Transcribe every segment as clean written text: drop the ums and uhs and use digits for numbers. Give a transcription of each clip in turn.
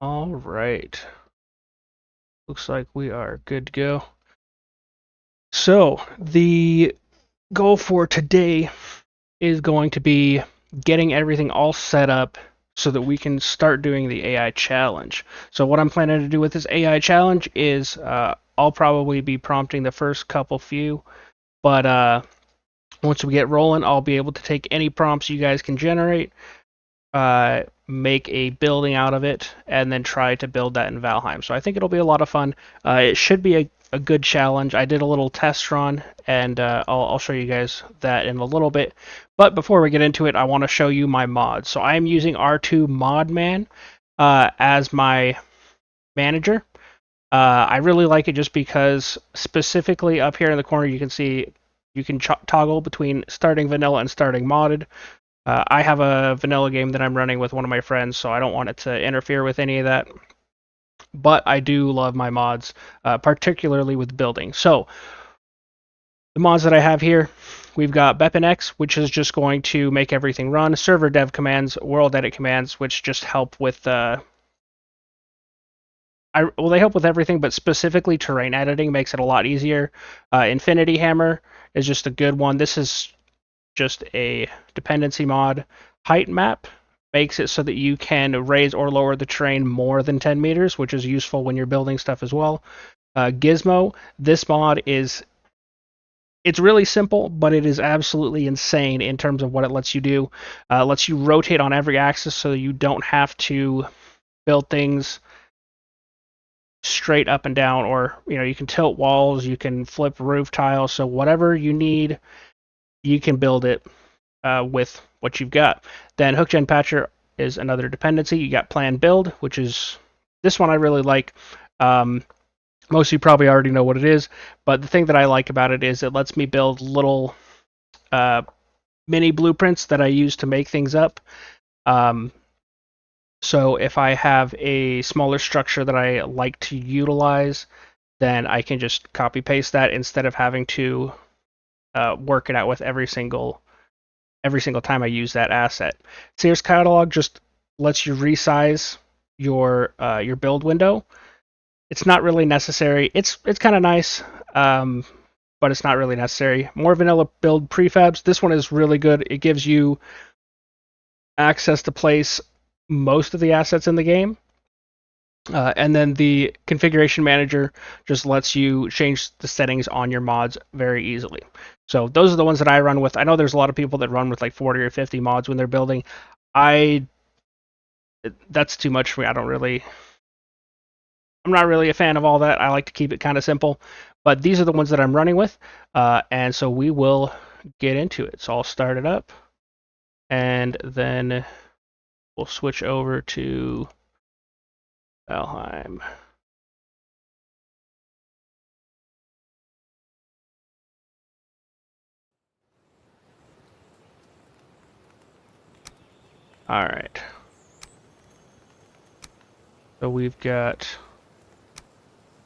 All right. Looks like we are good to go. So, the goal for today is going to be getting everything all set up so that we can start doing the AI challenge. So, what I'm planning to do with this AI challenge is I'll probably be prompting the first couple few, but once we get rolling, I'll be able to take any prompts you guys can generate, make a building out of it, and then try to build that in Valheim. So I think it'll be a lot of fun. It should be a good challenge. I did a little test run, and I'll show you guys that in a little bit. But before we get into it, I want to show you my mods. So I am using R2 Modman as my manager. I really like it just because specifically up here in the corner you can see you can toggle between starting vanilla and starting modded. I have a vanilla game that I'm running with one of my friends, so I don't want it to interfere with any of that. But I do love my mods, particularly with building. So the mods that I have here, we've got BepInX, which is just going to make everything run. Server dev commands, world edit commands, which just help with they help with everything, but specifically terrain editing makes it a lot easier. Infinity Hammer is just a good one. This is just a dependency mod. Height map makes it so that you can raise or lower the terrain more than 10 meters, which is useful when you're building stuff as well. Gizmo, this mod it's really simple, but it is absolutely insane in terms of what it lets you do. It lets you rotate on every axis so you don't have to build things straight up and down, or you can tilt walls, you can flip roof tiles, so whatever you need, you can build it with what you've got. Then HookGen Patcher is another dependency. You got Plan Build, which is this one I really like. Most of you probably already know what it is, but the thing that I like about it is it lets me build little mini blueprints that I use to make things up. So if I have a smaller structure that I like to utilize, then I can just copy paste that instead of having to work it out with every single time I use that asset. Sears Catalog just lets you resize your build window. It's not really necessary. It's kind of nice, but it's not really necessary. More vanilla build prefabs. This one is really good. It gives you access to place most of the assets in the game. And then the configuration manager just lets you change the settings on your mods very easily. So those are the ones that I run with. I know there's a lot of people that run with like 40 or 50 mods when they're building. That's too much for me. I'm not really a fan of all that. I like to keep it kind of simple. But these are the ones that I'm running with. And so we will get into it. So I'll start it up. And then we'll switch over to Valheim. All right. So we've got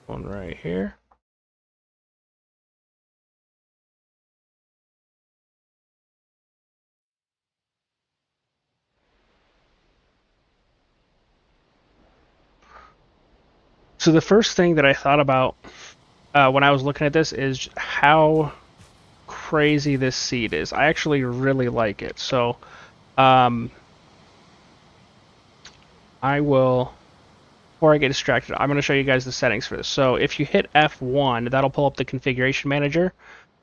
one right here. So the first thing that I thought about when I was looking at this is how crazy this seed is. I actually really like it. So I will, before I get distracted, I'm going to show you guys the settings for this. So if you hit F1, that'll pull up the configuration manager.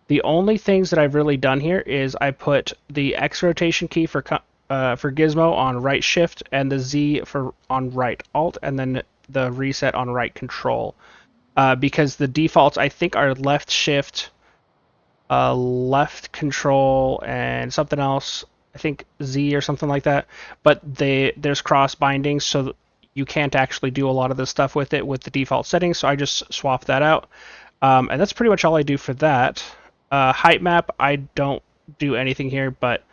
The only things that I've really done here is I put the X rotation key for Gizmo on right shift and the Z on right alt, and then the reset on right control. Because the defaults I think are left shift, left control, and something else. I think Z or something like that. But there's cross bindings, so you can't actually do a lot of the stuff with it with the default settings. So I just swap that out, and that's pretty much all I do for that. Height map, I don't do anything here, but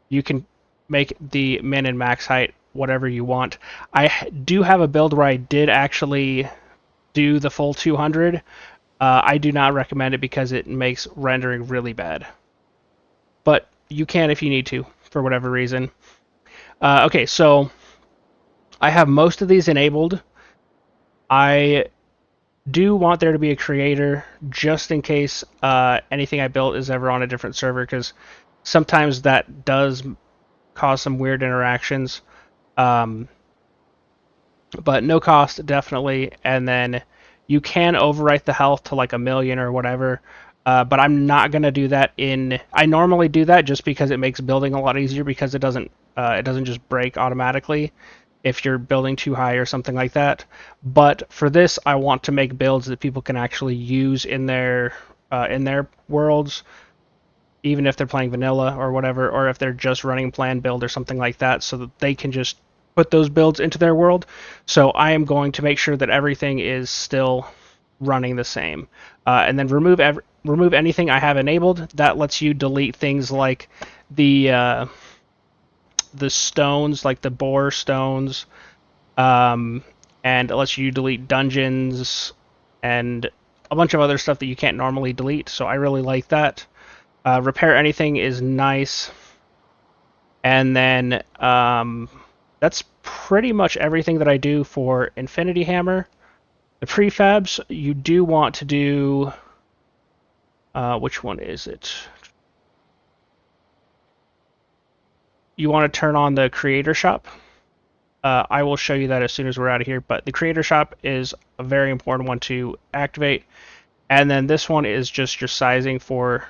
you can make the min and max height whatever you want. I do have a build where I did actually do the full 200. I do not recommend it because it makes rendering really bad. But you can if you need to, for whatever reason. Okay, so I have most of these enabled. I do want there to be a creator just in case anything I built is ever on a different server, because sometimes that does cause some weird interactions. Um, but no cost, definitely. And then you can overwrite the health to like 1,000,000 or whatever. But I'm not gonna do that in. I normally do that just because it makes building a lot easier, because it doesn't just break automatically if you're building too high or something like that. But for this, I want to make builds that people can actually use in their worlds, even if they're playing vanilla or whatever, or if they're just running plan build or something like that, so that they can just put those builds into their world. So I am going to make sure that everything is still running the same, and then remove anything I have enabled. That lets you delete things like the the stones, like the boar stones, um, and it lets you delete dungeons and a bunch of other stuff that you can't normally delete. So I really like that. Repair anything is nice. And then that's pretty much everything that I do for Infinity Hammer. The prefabs, you do want to do. Which one is it? You want to turn on the Creator Shop. I will show you that as soon as we're out of here. But the Creator Shop is a very important one to activate. And then this one is just your sizing for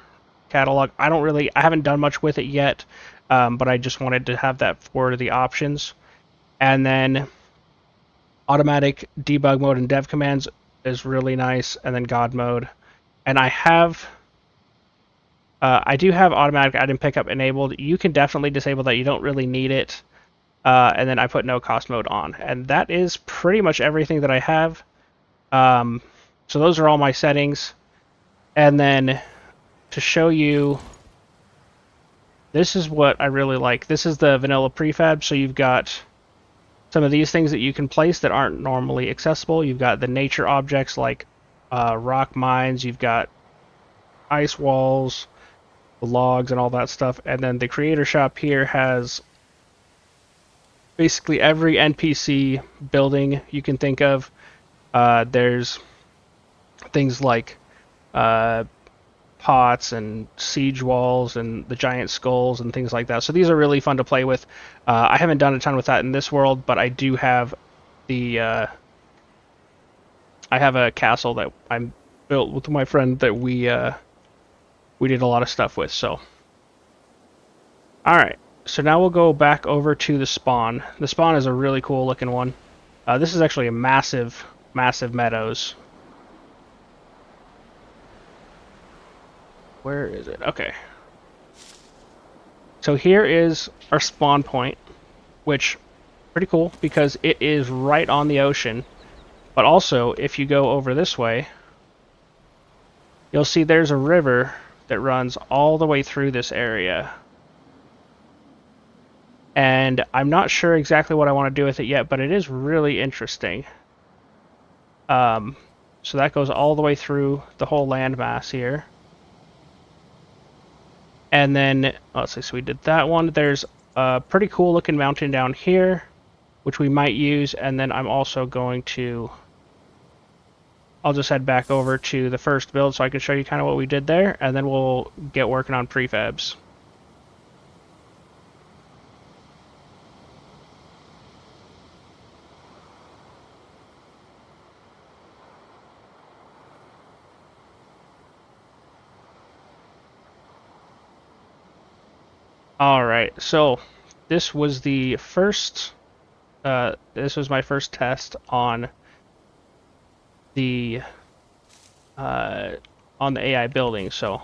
catalog. I haven't done much with it yet, but I just wanted to have that for the options. And then automatic debug mode and dev commands is really nice, and then God mode. And I do have automatic item pickup enabled. You can definitely disable that. You don't really need it. And then I put no cost mode on, and that is pretty much everything that I have. So those are all my settings. And then to show you, this is what I really like. This is the vanilla prefab. So you've got some of these things that you can place that aren't normally accessible. You've got the nature objects like rock mines. You've got ice walls, logs, and all that stuff. And then the creator shop here has basically every NPC building you can think of. There's things like pots and siege walls and the giant skulls and things like that. So these are really fun to play with. I haven't done a ton with that in this world, but I do have I have a castle that I built with my friend that we did a lot of stuff with. So, all right. So now we'll go back over to the spawn. The spawn is a really cool looking one. This is actually a massive, massive meadows. Where is it? Okay. So here is our spawn point, which pretty cool because it is right on the ocean. But also, if you go over this way, you'll see there's a river that runs all the way through this area. And I'm not sure exactly what I want to do with it yet, but it is really interesting. So that goes all the way through the whole landmass here. And then, let's see, so we did that one. There's a pretty cool looking mountain down here, which we might use. And then I'm also going to, I'll just head back over to the first build so I can show you kind of what we did there. And then we'll get working on prefabs. Alright, so this was the first, this was my first test on the AI building. So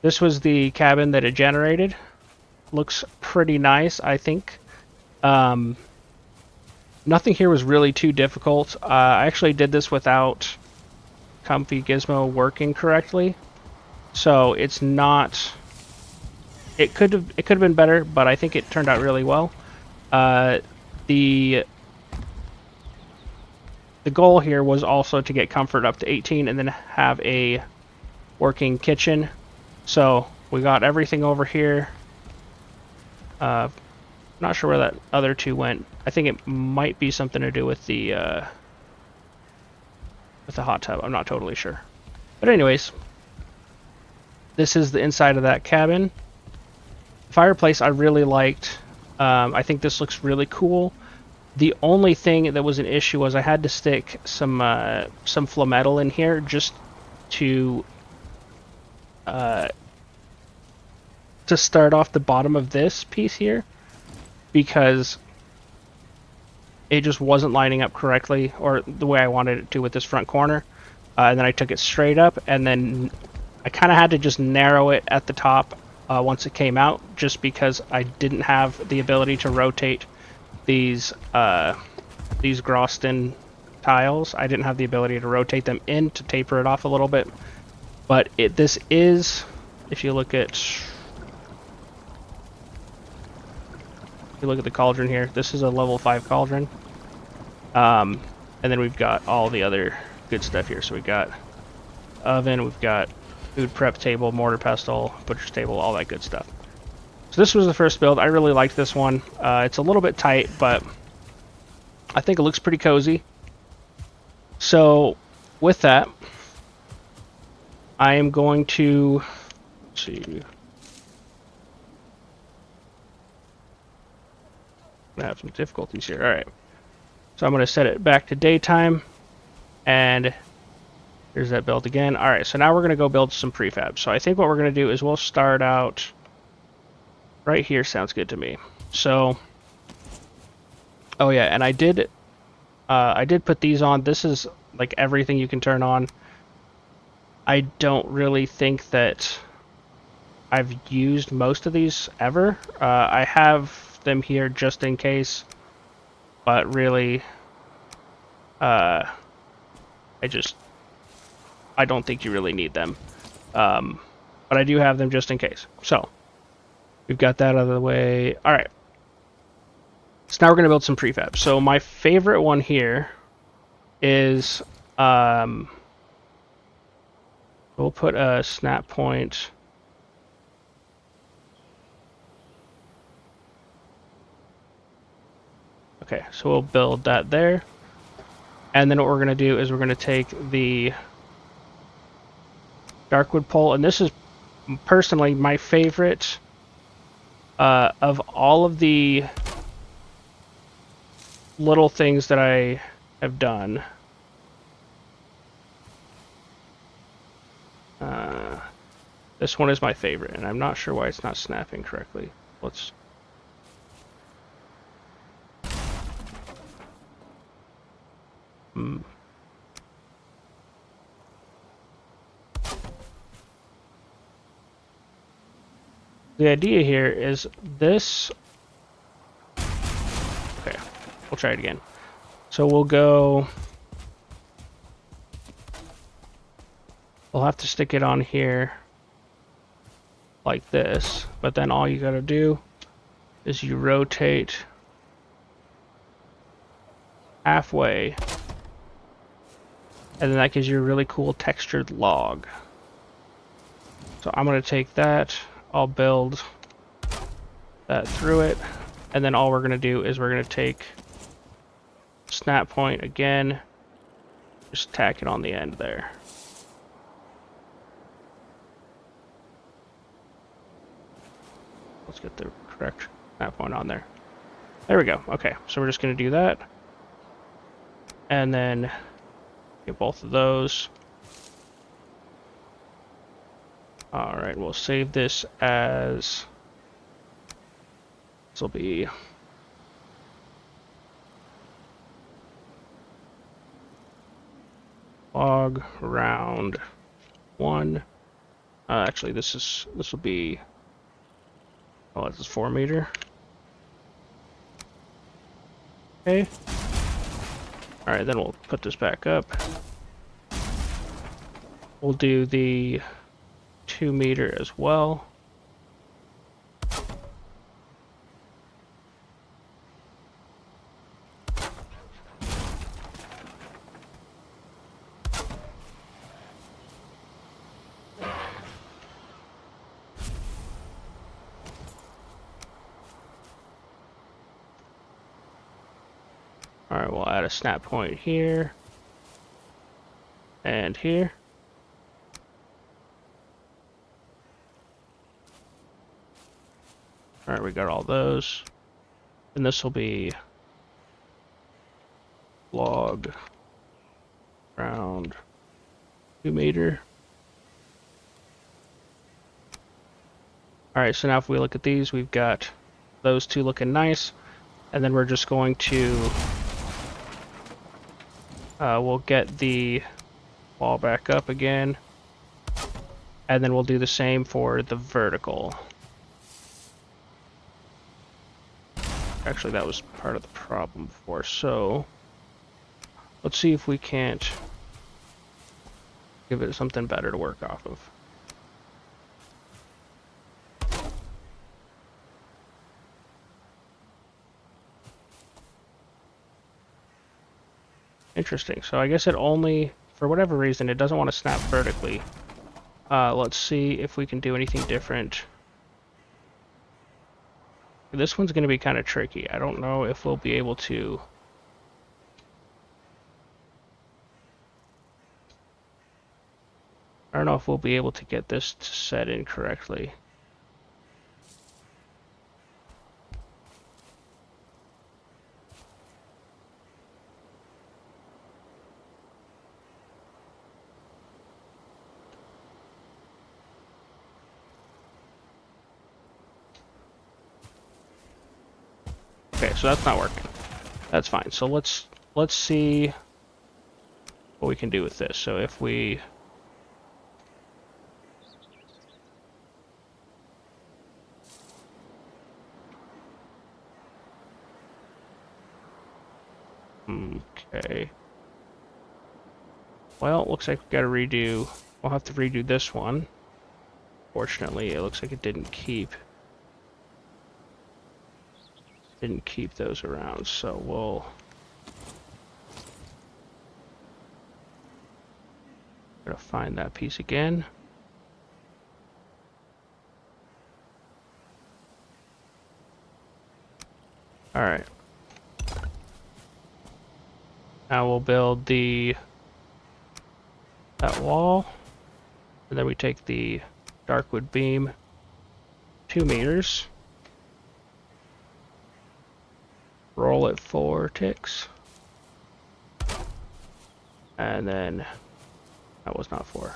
this was the cabin that it generated. Looks pretty nice, I think. Nothing here was really too difficult. I actually did this without Comfy Gizmo working correctly, so it's not. It could have been better, but I think it turned out really well. The goal here was also to get comfort up to 18 and then have a working kitchen. So we got everything over here. Not sure where that other two went. I think it might be something to do with the hot tub. I'm not totally sure. But anyways, this is the inside of that cabin. Fireplace I really liked. I think this looks really cool. The only thing that was an issue was I had to stick some flametal in here just to start off the bottom of this piece here, because it just wasn't lining up correctly, or the way I wanted it to with this front corner. And then I took it straight up, and then I kind of had to just narrow it at the top once it came out, just because I didn't have the ability to rotate these Groston tiles. I didn't have the ability to rotate them in to taper it off a little bit. But this is, if you look at the cauldron here, this is a level 5 cauldron. And then we've got all the other good stuff here. So we've got oven, we've got food prep table, mortar pestle, butcher's table, all that good stuff. So this was the first build. I really liked this one. It's a little bit tight, but I think it looks pretty cozy. So with that, I am going to, let's see, I'm gonna have some difficulties here. All right, so I'm gonna set it back to daytime, and there's that build again. All right, so now we're gonna go build some prefab. So I think what we're gonna do is we'll start out right here. Sounds good to me. So, oh yeah, and I did put these on. This is like everything you can turn on. I don't really think that I've used most of these ever. I have them here just in case, but really, I don't think you really need them. But I do have them just in case. So, we've got that out of the way. All right. So now we're going to build some prefab. So my favorite one here is, we'll put a snap point. Okay, so we'll build that there. And then what we're going to do is we're going to take the darkwood pole, and this is personally my favorite of all of the little things that I have done. This one is my favorite, and I'm not sure why it's not snapping correctly. Let's... The idea here is this... Okay, we'll try it again. So we'll go... We'll have to stick it on here like this, but then all you gotta do is you rotate halfway, and then that gives you a really cool textured log. So I'm gonna take that, I'll build that through it, and then all we're gonna do is we're gonna take snap point again, just tack it on the end there. Let's get the correct snap point on there. There we go. Okay, so we're just going to do that. And then get both of those. Alright, we'll save this as... This will be... log round 1. Actually, this will be... Oh, this is 4 meter. Okay. Alright, then we'll put this back up. We'll do the 2 meter as well. Alright, we'll add a snap point here. And here. Alright, we got all those. And this will be log around 2 meter. Alright, so now if we look at these, we've got those two looking nice. And then we're just going to we'll get the wall back up again. And then we'll do the same for the vertical. Actually, that was part of the problem before, so let's see if we can't give it something better to work off of. Interesting. So I guess it only, for whatever reason, it doesn't want to snap vertically. Let's see if we can do anything different. This one's going to be kind of tricky. I don't know if we'll be able to... I don't know if we'll be able to get this to set in correctly. Okay, so that's not working. That's fine. So let's see what we can do with this. So if we okay. Well, it looks like we've got to redo. We'll have to redo this one. Fortunately, it looks like it didn't keep those around, so we'll gotta find that piece again. All right. Now we'll build that wall, and then we take the darkwood beam 2 meters. Roll it 4 ticks. And then that was not 4.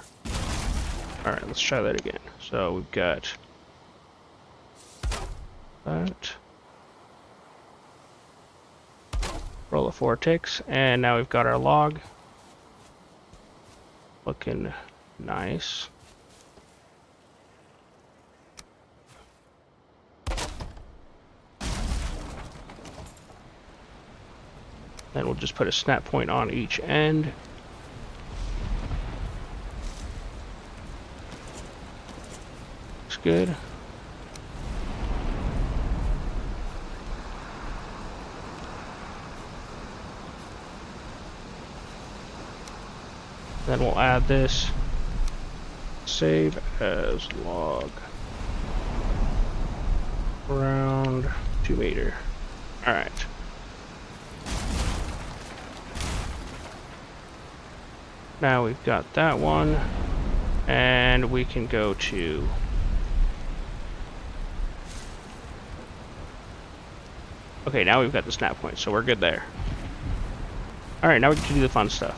Alright, let's try that again. So we've got that. Roll it 4 ticks, and now we've got our log. Looking nice. Then we'll just put a snap point on each end. Looks good. Then we'll add this. Save as log. Around 2 meter. Alright. Now we've got that one, and we can go to okay, now we've got the snap point, so we're good there. Alright, now we can do the fun stuff.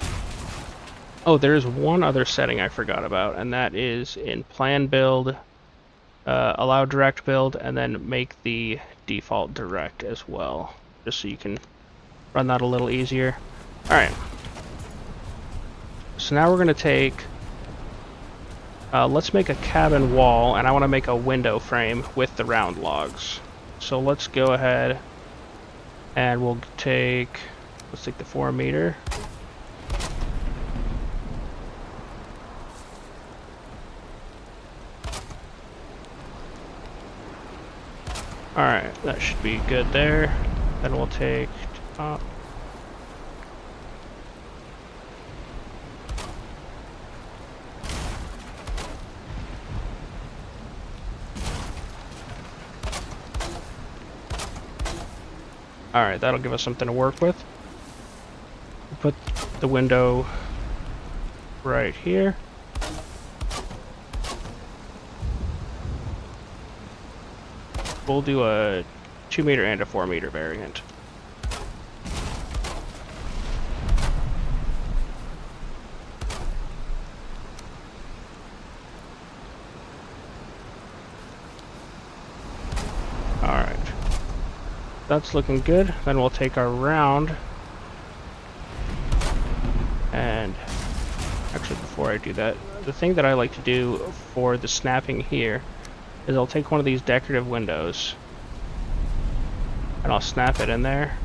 Oh, there's one other setting I forgot about, and that is in plan build, allow direct build, and then make the default direct as well, just so you can run that a little easier. Alright. So now we're going to take, let's make a cabin wall, and I want to make a window frame with the round logs. So let's go ahead and we'll take, let's take the 4 meter. Alright, that should be good there. Then we'll take top. Alright, that'll give us something to work with. put the window right here. We'll do a 2 meter and a 4 meter variant. Alright. That's looking good. Then we'll take our round. And actually, before I do that, the thing that I like to do for the snapping here is I'll take one of these decorative windows and I'll snap it in there.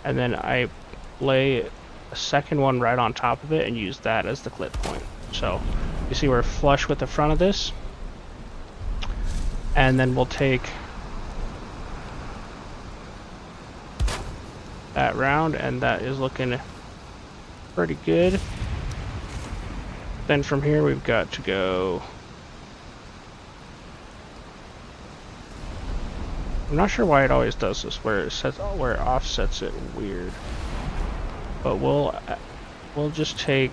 And then I lay a second one right on top of it and use that as the clip point. So you see we're flush with the front of this. And then we'll take that round, and that is looking pretty good. Then from here we've got to go. I'm not sure why it always does this, where it offsets it weird. But we'll just take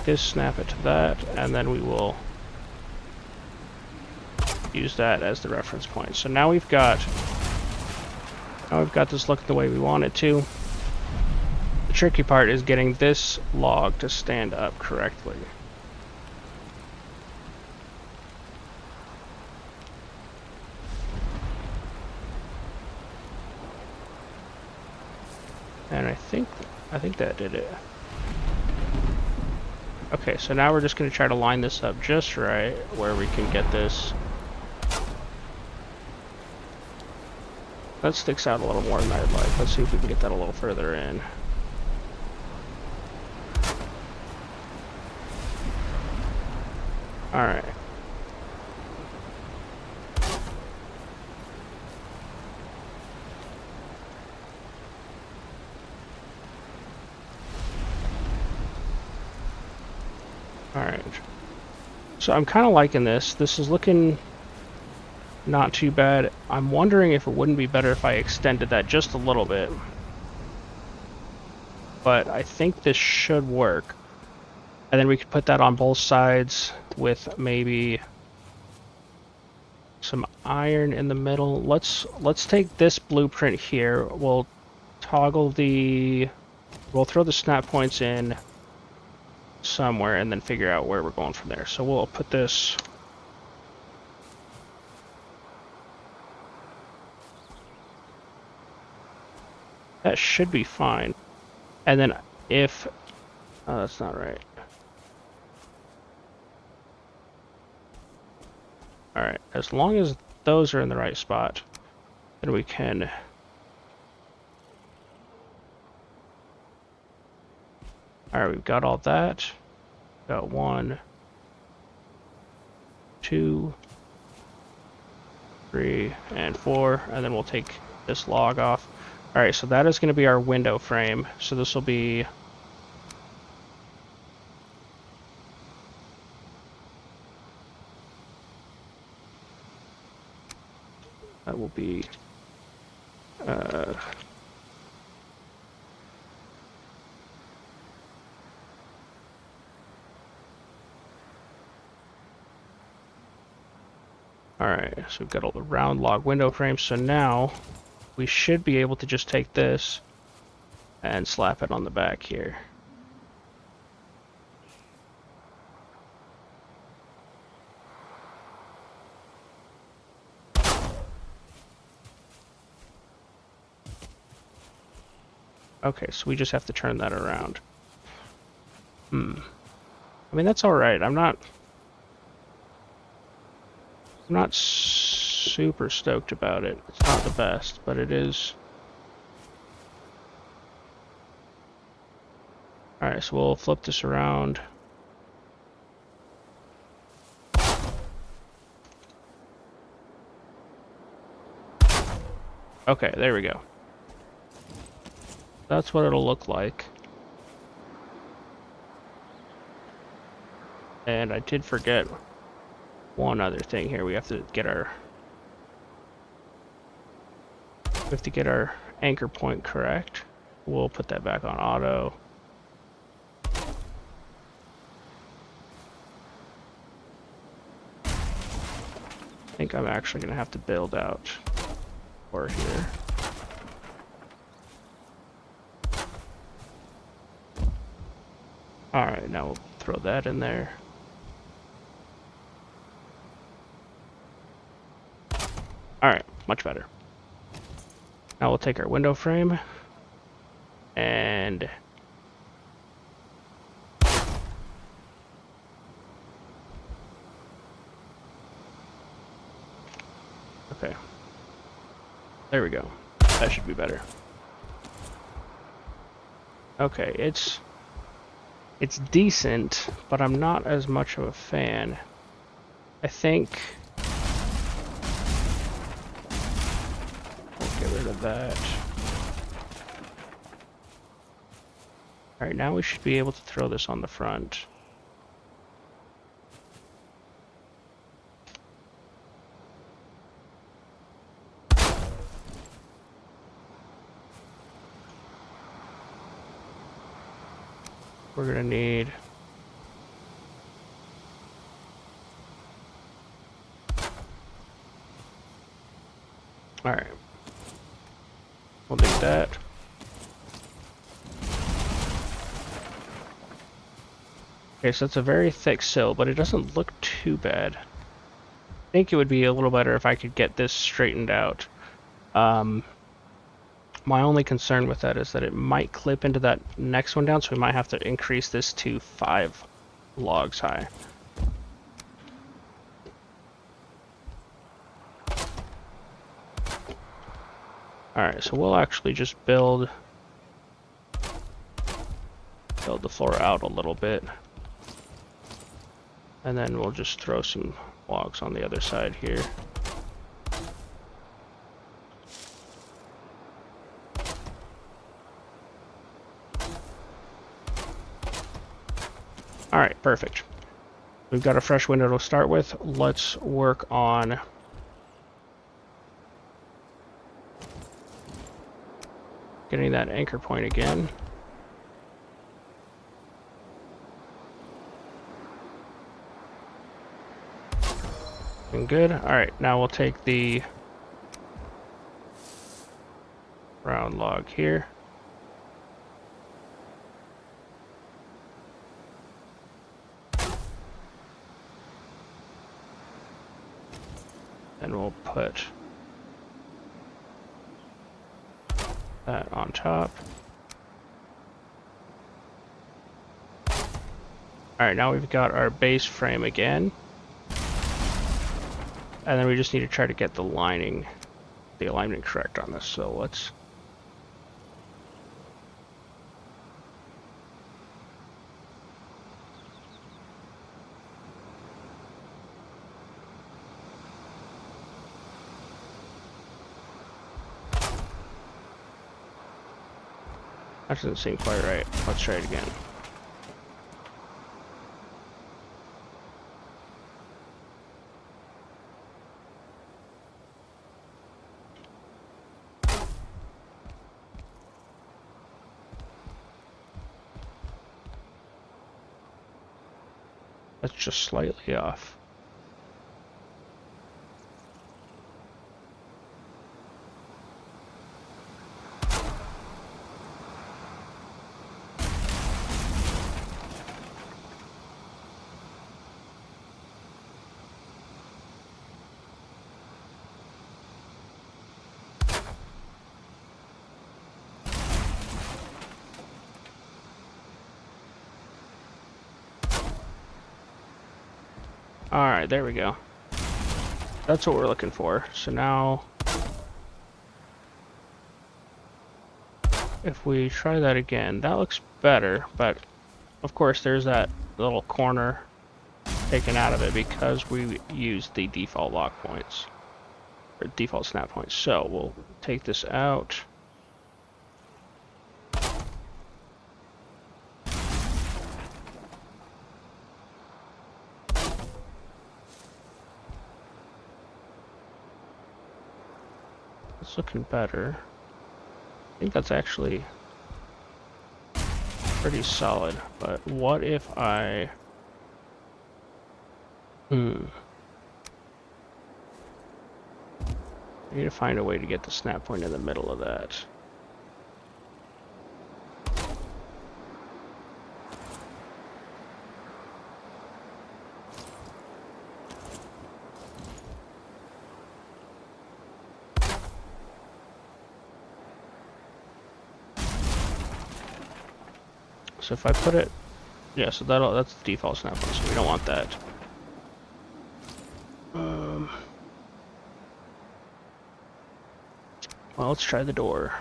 this, snap it to that, and then we will use that as the reference point. So now we've got this looking the way we want it to. The tricky part is getting this log to stand up correctly. And I think that did it. Okay, so now we're just going to try to line this up just right where we can get this. That sticks out a little more than I'd like. Let's see if we can get that a little further in. Alright. Alright. So I'm kind of liking this. This is looking not too bad. I'm wondering if it wouldn't be better if I extended that just a little bit. But I think this should work. And then we could put that on both sides with maybe some iron in the middle. Let's take this blueprint here. We'll throw the snap points in somewhere and then figure out where we're going from there. So we'll put this that should be fine. And then if oh, that's not right. Alright, as long as those are in the right spot, then we can alright, we've got all that. Got 1, 2, 3, and 4, and then we'll take this log off. Alright, so that is going to be our window frame. So this will be that will be alright, so we've got all the round log window frames. So now we should be able to just take this and slap it on the back here. Okay, so we just have to turn that around. I mean, that's alright. I'm not super stoked about it. It's not the best, but it is. Alright, so we'll flip this around. Okay, there we go. That's what it'll look like. And I did forget one other thing here. We have to get our We have to get our anchor point correct. We'll put that back on auto. I think I'm actually going to have to build out or here. Alright, now we'll throw that in there. Alright, much better. Now we'll take our window frame and okay. There we go. That should be better. Okay, it's decent, but I'm not as much of a fan. I think I'll get rid of that. Alright, now we should be able to throw this on the front. We're gonna need alright. We'll do that. Okay, so it's a very thick sill, but it doesn't look too bad. I think it would be a little better if I could get this straightened out. My only concern with that is that it might clip into that next one down, so we might have to increase this to 5 logs high. Alright, so we'll actually just build the floor out a little bit. And then we'll just throw some logs on the other side here. Alright, perfect. We've got a fresh window to start with. Let's work on getting that anchor point again. Looking good. Alright, now we'll take the round log here. And we'll put that on top. Alright, now we've got our base frame again. And then we just need to try to get the alignment correct on this. So let's that doesn't seem quite right. Let's try it again. That's just slightly off. Alright, there we go. That's what we're looking for. So now, if we try that again, that looks better, but of course there's that little corner taken out of it because we used the default lock points, or default snap points. So we'll take this out. It's looking better. I think that's actually pretty solid, but what if I... I need to find a way to get the snap point in the middle of that. So if I put it... Yeah, so that's the default snap point, so we don't want that. Well, let's try the door.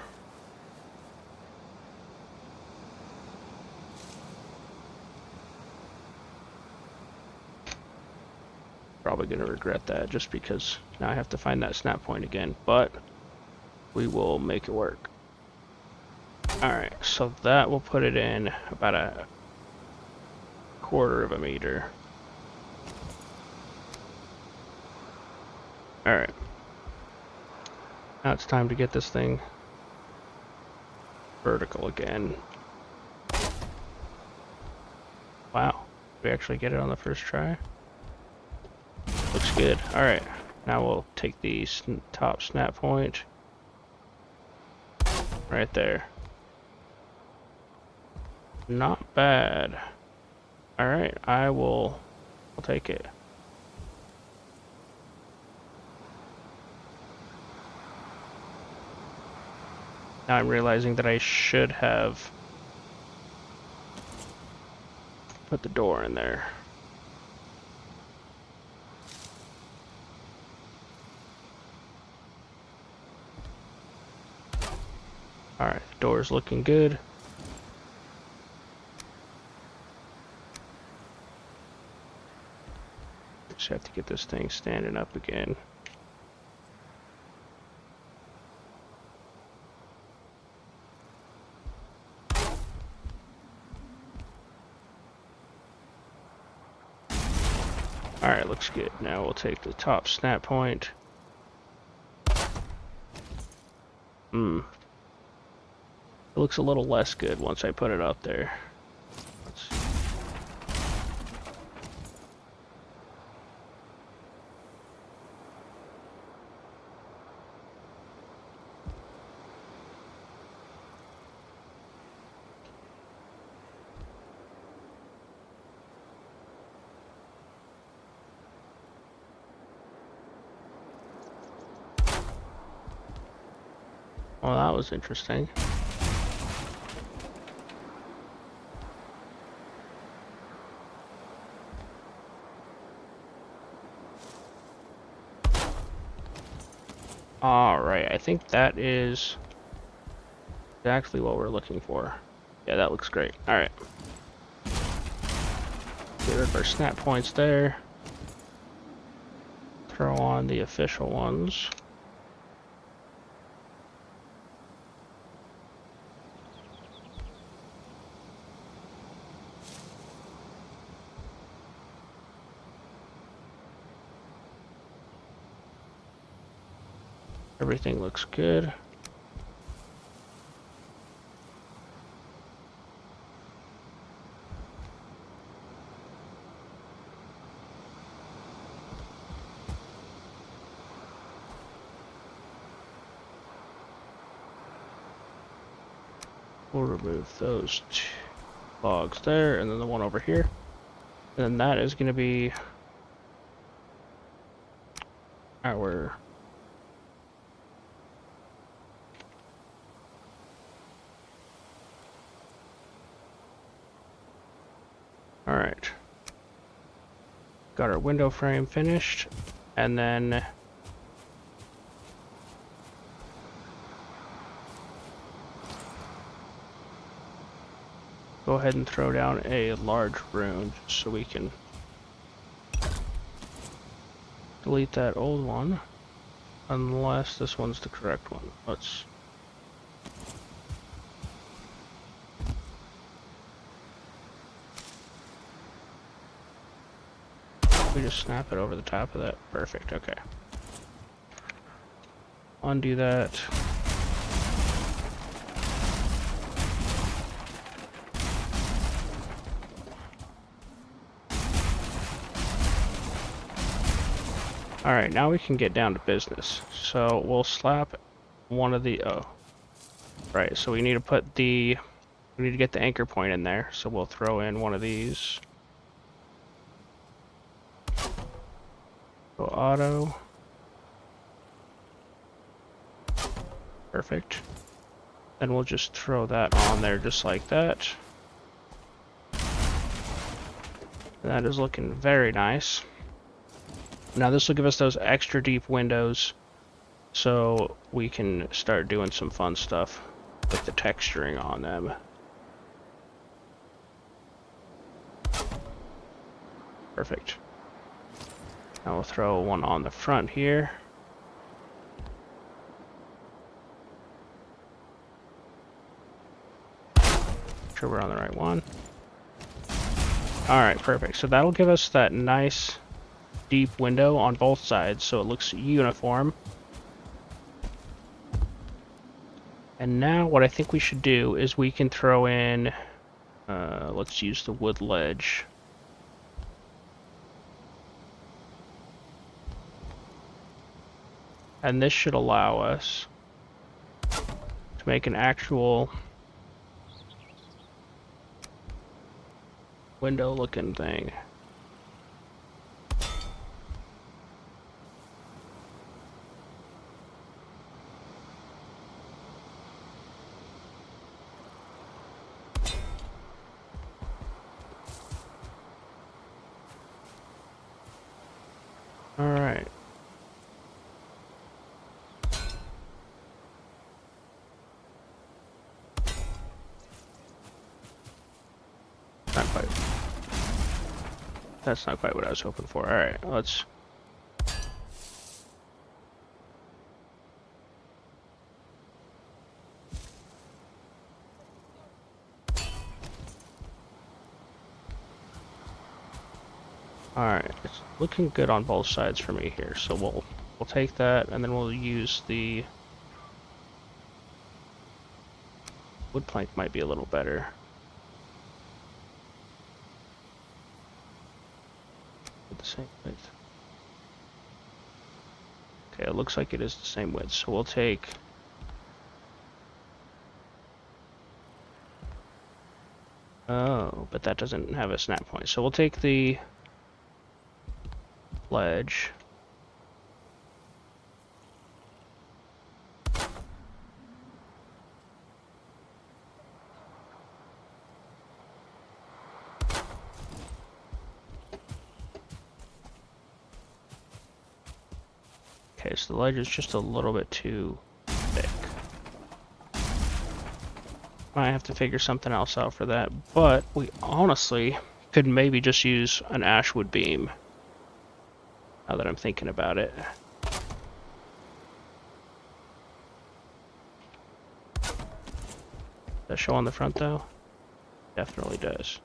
Probably gonna regret that just because now I have to find that snap point again, but we will make it work. Alright, so that will put it in about a quarter of a meter. Alright. Now it's time to get this thing vertical again. Wow, did we actually get it on the first try? Looks good. Alright, now we'll take the top snap point right there. Not bad. Alright, I'll take it. Now I'm realizing that I should have put the door in there. Alright, the door's looking good. Just have to get this thing standing up again. Alright, looks good. Now we'll take the top snap point. It looks a little less good once I put it up there. Well, that was interesting. Alright, I think that is exactly what we're looking for. Yeah, that looks great. Alright. Get rid of our snap points there. Throw on the official ones. Everything looks good. We'll remove those two logs there, and then the one over here. And then that is going to be our Alright. Got our window frame finished, and then go ahead and throw down a large rune so we can delete that old one, unless this one's the correct one. Let's we just snap it over the top of that. Perfect, okay. undo that. Alright, now we can get down to business. So we'll slap one of the... Oh. Right, so we need to put the... We need to get the anchor point in there. So we'll throw in one of these. Go auto. Perfect. Then we'll just throw that on there just like that. That is looking very nice. Now this will give us those extra deep windows so we can start doing some fun stuff with the texturing on them. Perfect. Now we'll throw one on the front here. Make sure we're on the right one. Alright, perfect. So that'll give us that nice deep window on both sides so it looks uniform. And now what I think we should do is we can throw in, let's use the wood ledge. And this should allow us to make an actual window looking thing. Alright. Not quite. That's not quite what I was hoping for. Alright, let's... Alright, it's looking good on both sides for me here, so we'll take that and then we'll use the wood plank might be a little better. With the same width. Okay, it looks like it is the same width, so we'll take oh, but that doesn't have a snap point. So we'll take the ledge. Okay, so the ledge is just a little bit too thick. Might have to figure something else out for that, but we honestly could maybe just use an ashwood beam. Now that I'm thinking about it. Does that show on the front though? Definitely does.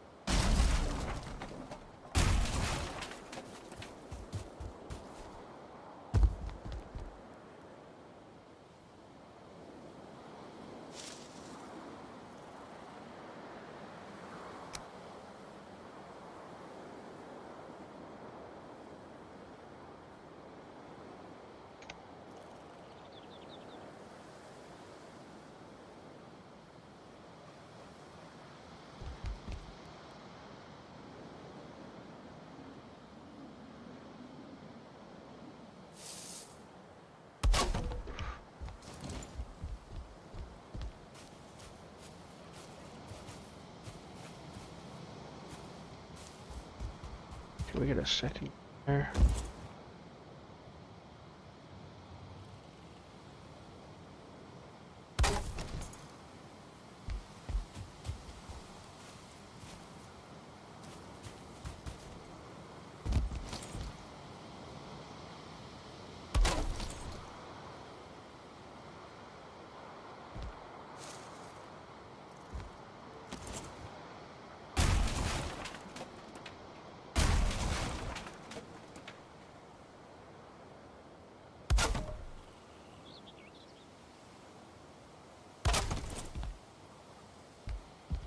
Can we get a second there?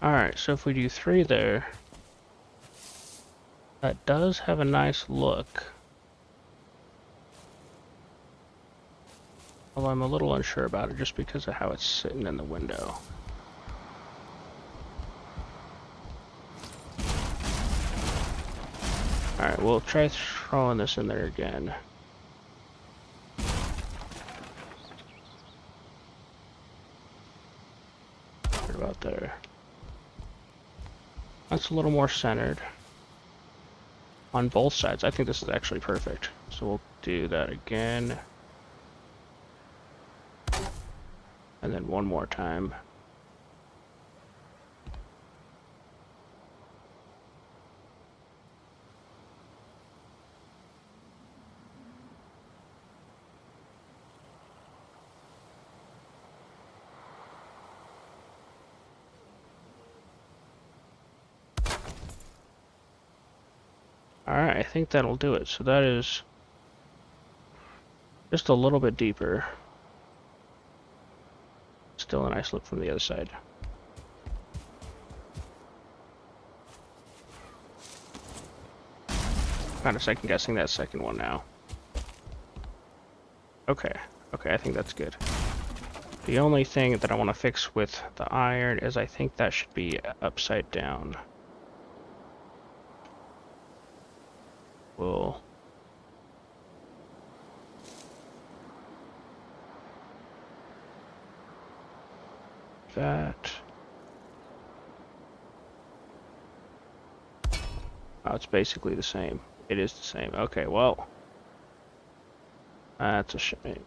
Alright, so if we do 3 there, that does have a nice look. Although I'm a little unsure about it just because of how it's sitting in the window. Alright, we'll try throwing this in there again. Right about there. That's a little more centered. On both sides. I think this is actually perfect. So we'll do that again. And then one more time. Alright, I think that'll do it. So that is just a little bit deeper. Still a nice look from the other side. Kind of second guessing that second one now. Okay, I think that's good. The only thing that I want to fix with the iron is I think that should be upside down. We'll that. Oh, it's basically the same. It is the same. Okay, well, that's a shame.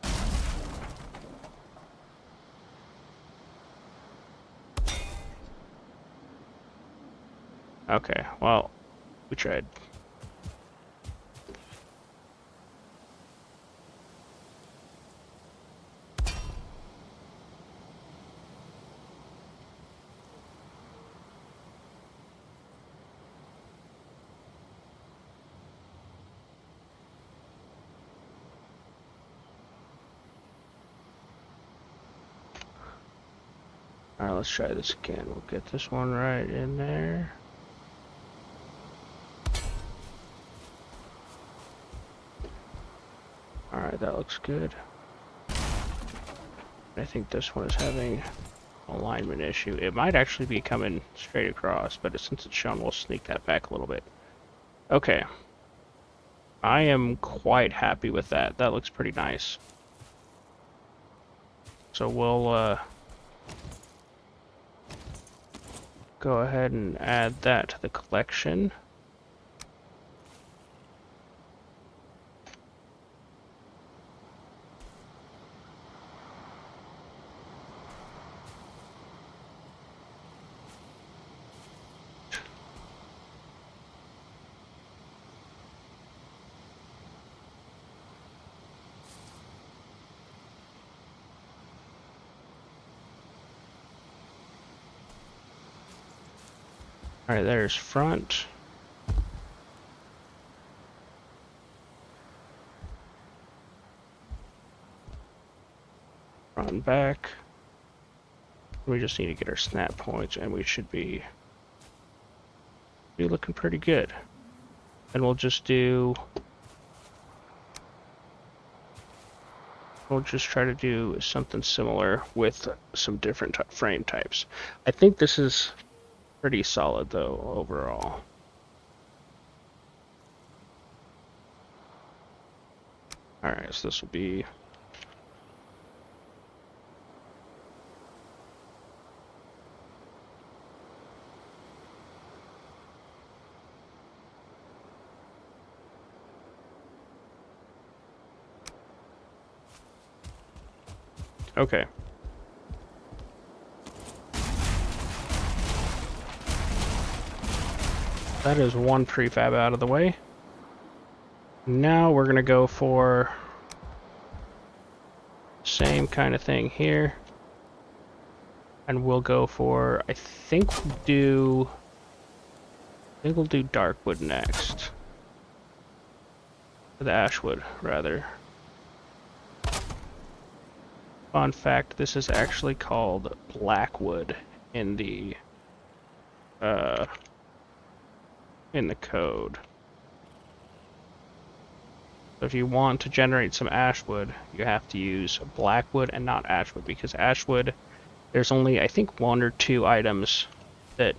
Okay, well, we tried. Alright, let's try this again. We'll get this one right in there. Alright, that looks good. I think this one is having an alignment issue. It might actually be coming straight across, but since it's shown, we'll sneak that back a little bit. Okay. I am quite happy with that. That looks pretty nice. So we'll go ahead and add that to the collection. Alright, there's front. Front and back. We just need to get our snap points and we should be looking pretty good. And we'll just try to do something similar with some different frame types. I think this is pretty solid though overall. Alright, so this will be okay. That is one prefab out of the way. Now we're gonna go for same kind of thing here. And we'll go for, I think we'll do dark wood next. Or the ash wood, rather. Fun fact, this is actually called black wood in the in the code. So if you want to generate some ashwood, you have to use blackwood and not ashwood, because ashwood, there's only, I think, 1 or 2 items that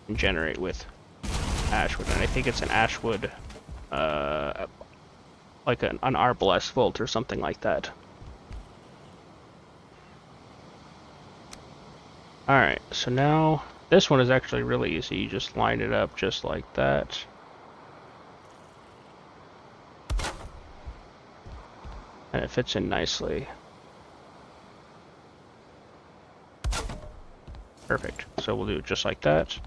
can generate with ashwood, and I think it's an ashwood, like an arbalest bolt or something like that. Alright, so now this one is actually really easy. You just line it up just like that. And it fits in nicely. Perfect. So we'll do it just like that.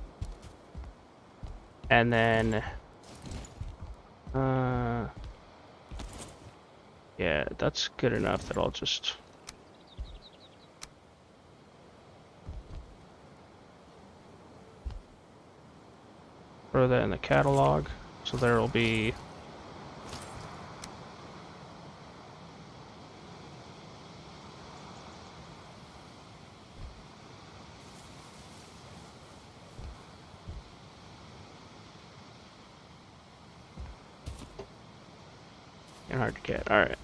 And then, yeah, that's good enough that I'll just throw that in the catalog. So there will be hard to get. Alright.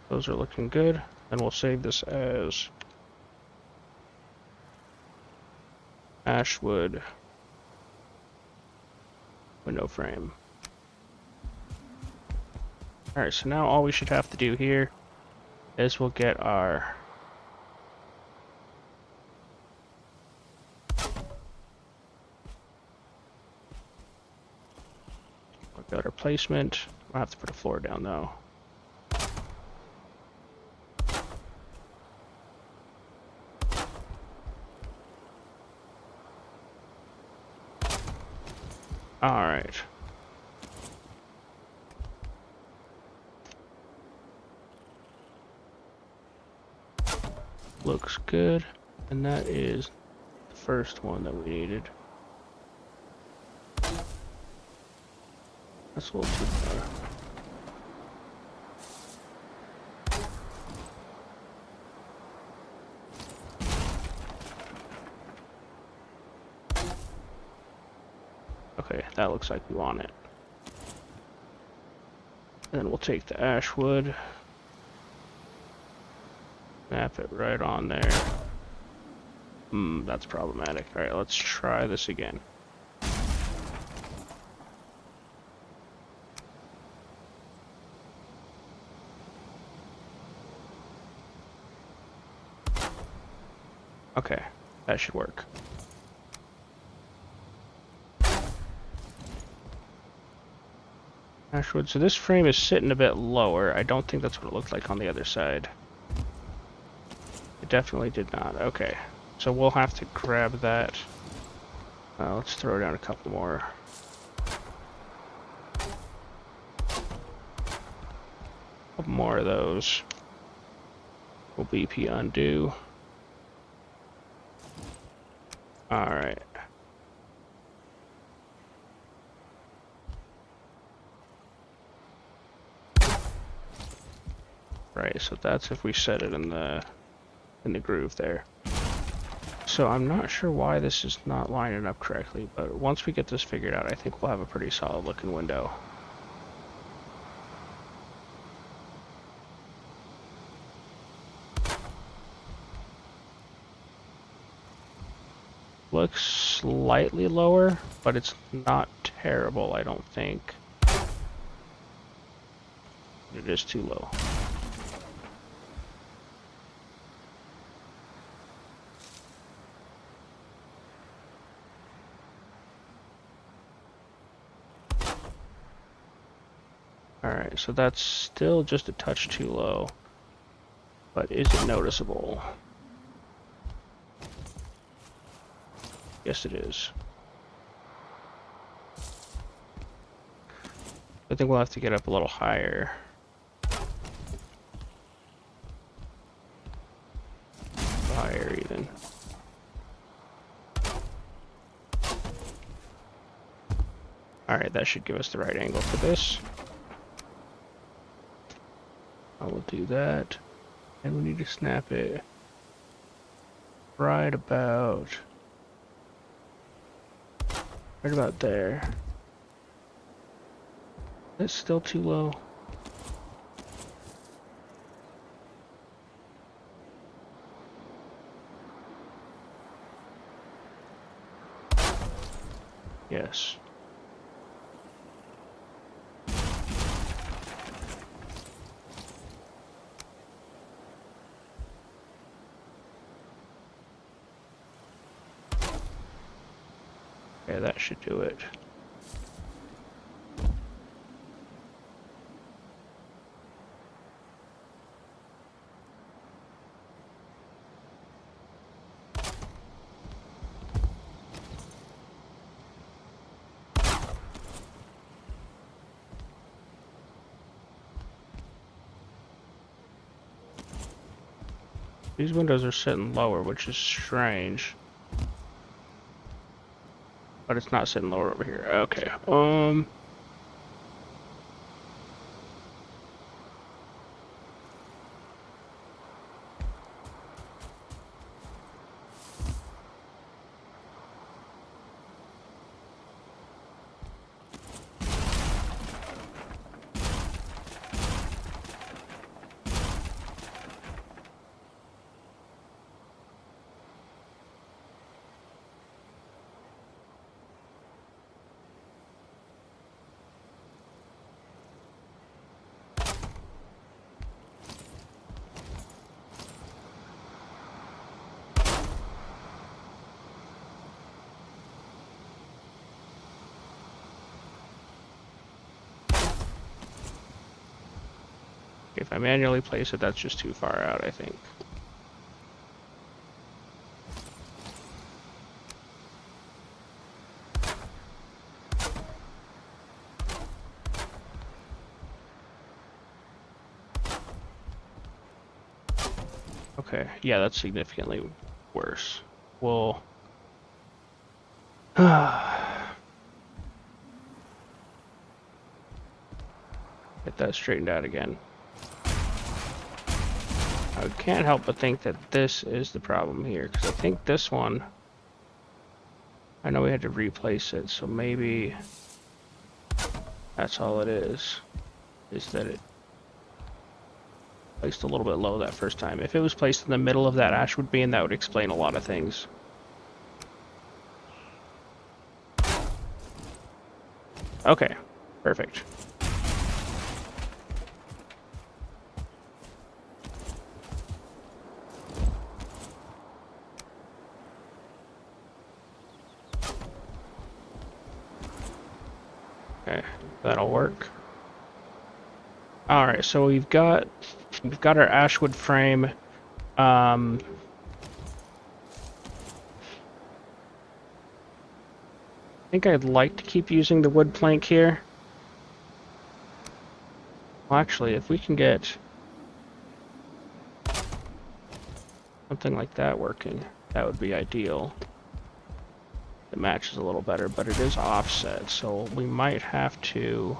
Those are looking good. And we'll save this as ashwood window frame. Alright, so now all we should have to do here is we'll get our placement. I'll have to put a floor down though. Alright. Looks good. And that is the first one that we needed. That's a little too far. Okay, that looks like we want it. And then we'll take the ashwood, snap it right on there. That's problematic. Alright, let's try this again. Okay, that should work. Ashwood, so this frame is sitting a bit lower. I don't think that's what it looked like on the other side. It definitely did not. Okay, so we'll have to grab that. Let's throw down a couple more. A couple more of those. We'll BP undo. Alright. Right, so that's if we set it in the groove there. So I'm not sure why this is not lining up correctly, but once we get this figured out, I think we'll have a pretty solid looking window. Looks slightly lower, but it's not terrible, I don't think. It is too low. Alright, so that's still just a touch too low, but is it noticeable? Yes, it is. I think we'll have to get up a little higher. Higher even. Alright, that should give us the right angle for this. I will do that. And we need to snap it right about there. That's still too low. Yes. Okay, that should do it. These windows are sitting lower, which is strange. But it's not sitting lower over here. Okay. If I manually place it, that's just too far out, I think. Okay, yeah, that's significantly worse. We'll... get that straightened out again. I can't help but think that this is the problem here, because I think this one... I know we had to replace it, so maybe... that's all it is that it placed a little bit low that first time. If it was placed in the middle of that ashwood beam, that would explain a lot of things. Okay, perfect. Okay, that'll work. All right, so we've got our ashwood frame. I think I'd like to keep using the wood plank here. Well, actually, if we can get something like that working, that would be ideal. It matches a little better, but it is offset, so we might have to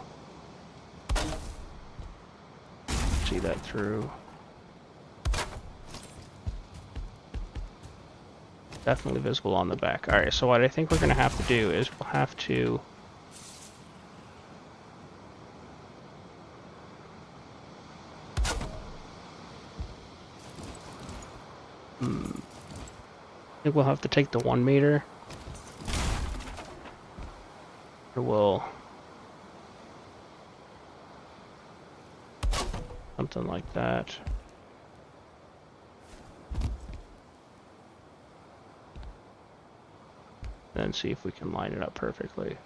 see that through. Definitely visible on the back. Alright, so what I think we're going to have to do is we'll have to... I think we'll have to take the 1 meter. We'll... something like that. Then see if we can line it up perfectly.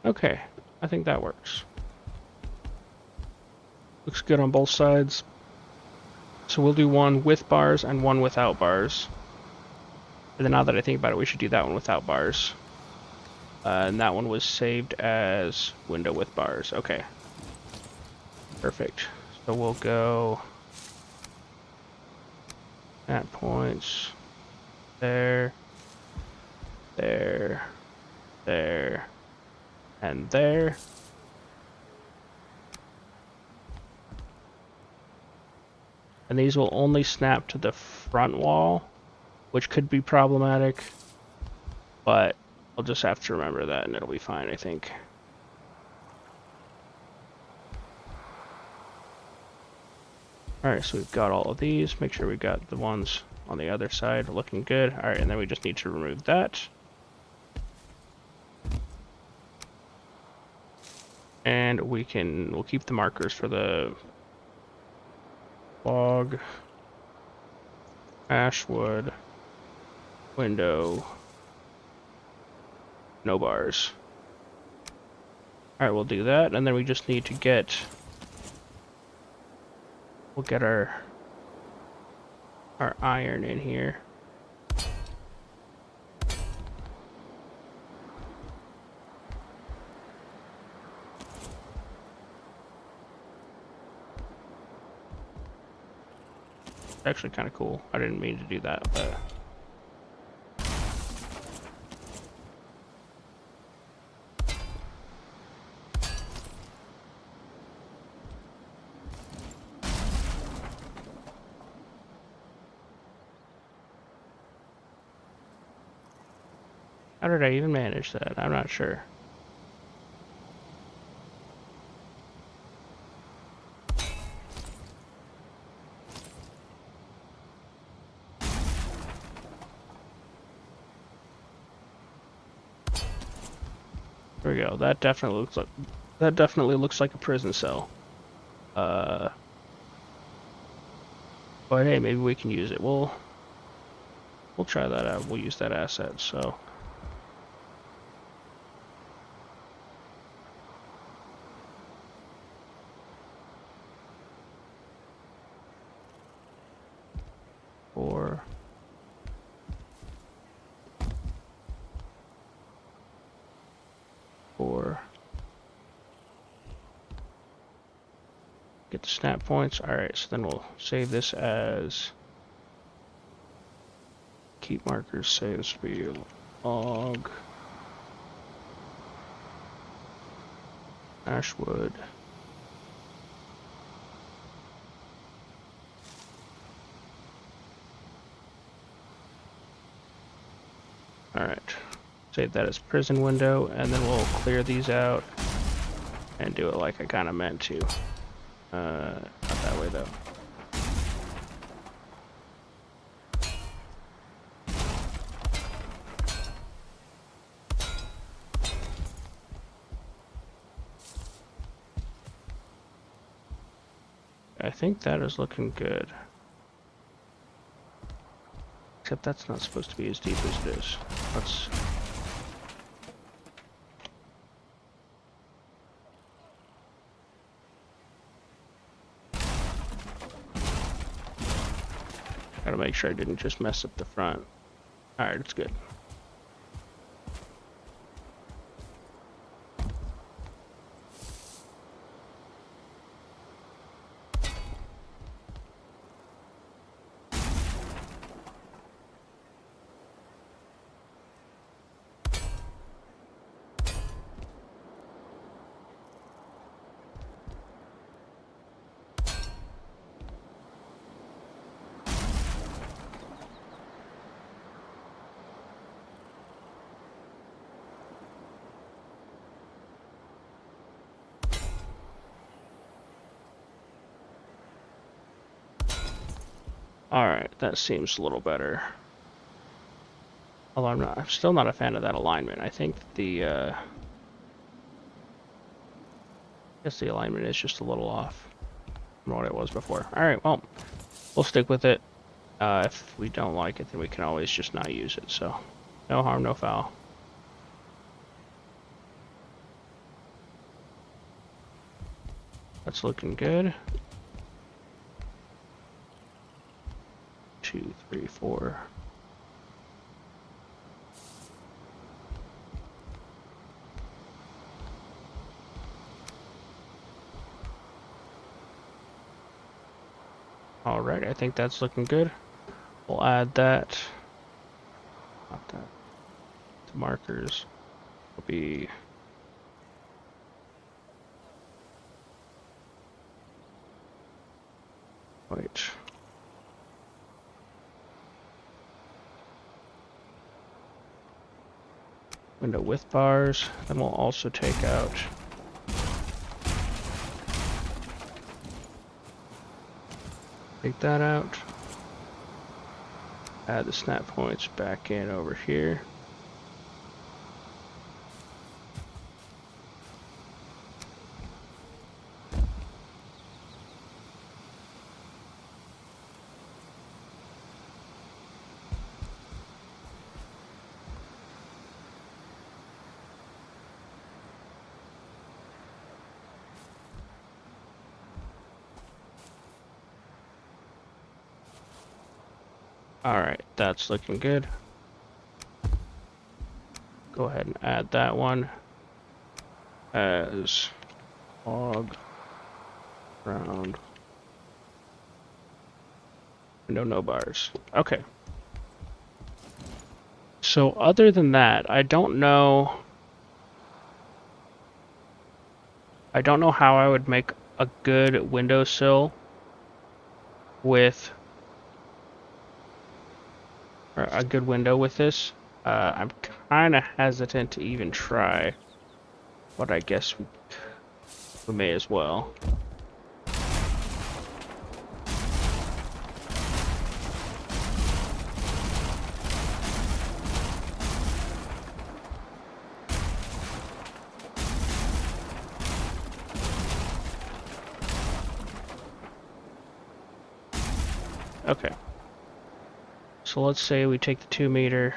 Okay, I think that works. Looks good on both sides. So we'll do one with bars and one without bars. And then now that I think about it, we should do that one without bars. And that one was saved as window with bars. Okay. Perfect. So we'll go at points there, there, there, and there. And these will only snap to the front wall, which could be problematic, but I'll just have to remember that and it'll be fine, I think. Alright, so we've got all of these. Make sure we got the ones on the other side looking good. Alright, and then we just need to remove that. And we'll keep the markers for the log, ashwood, window, no bars. Alright, we'll do that, and then we just need to we'll get our iron in here. Actually kind of cool. I didn't mean to do that, but how did I even manage that? I'm not sure. There we go. That definitely looks like a prison cell. But hey, maybe we can use it. We'll try that out. We'll use that asset. So. Four. Get the snap points. Alright, so then we'll save this as keep markers, save speed, log, ashwood. Alright, save that as prison window, and then we'll clear these out and do it like I kind of meant to. Not that way though. I think that is looking good. Except that's not supposed to be as deep as it is. Let's... Gotta make sure I didn't just mess up the front. Alright, it's good. Alright, that seems a little better. Although I'm still not a fan of that alignment. I think I guess the alignment is just a little off from what it was before. Alright, well, we'll stick with it. If we don't like it, then we can always just not use it, so no harm, no foul. That's looking good. 2, 3, 4. Alright, I think that's looking good. We'll add that. Not that. The markers will be... Wait. window with bars. Then we'll also take out that out. Add the snap points back in over here. Alright, that's looking good. Go ahead and add that one as log round window no bars. Okay. So other than that, I don't know how I would make a good windowsill with or a good window with this. I'm kind of hesitant to even try, but I guess we may as well. Okay. So let's say we take the 2 meter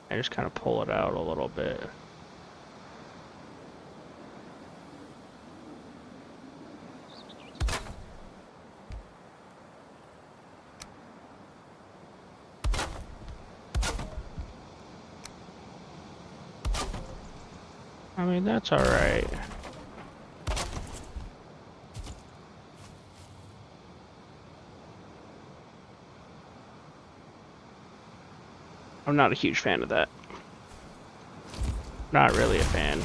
and just kind of pull it out a little bit. I mean, that's alright. I'm not a huge fan of that. Not really a fan.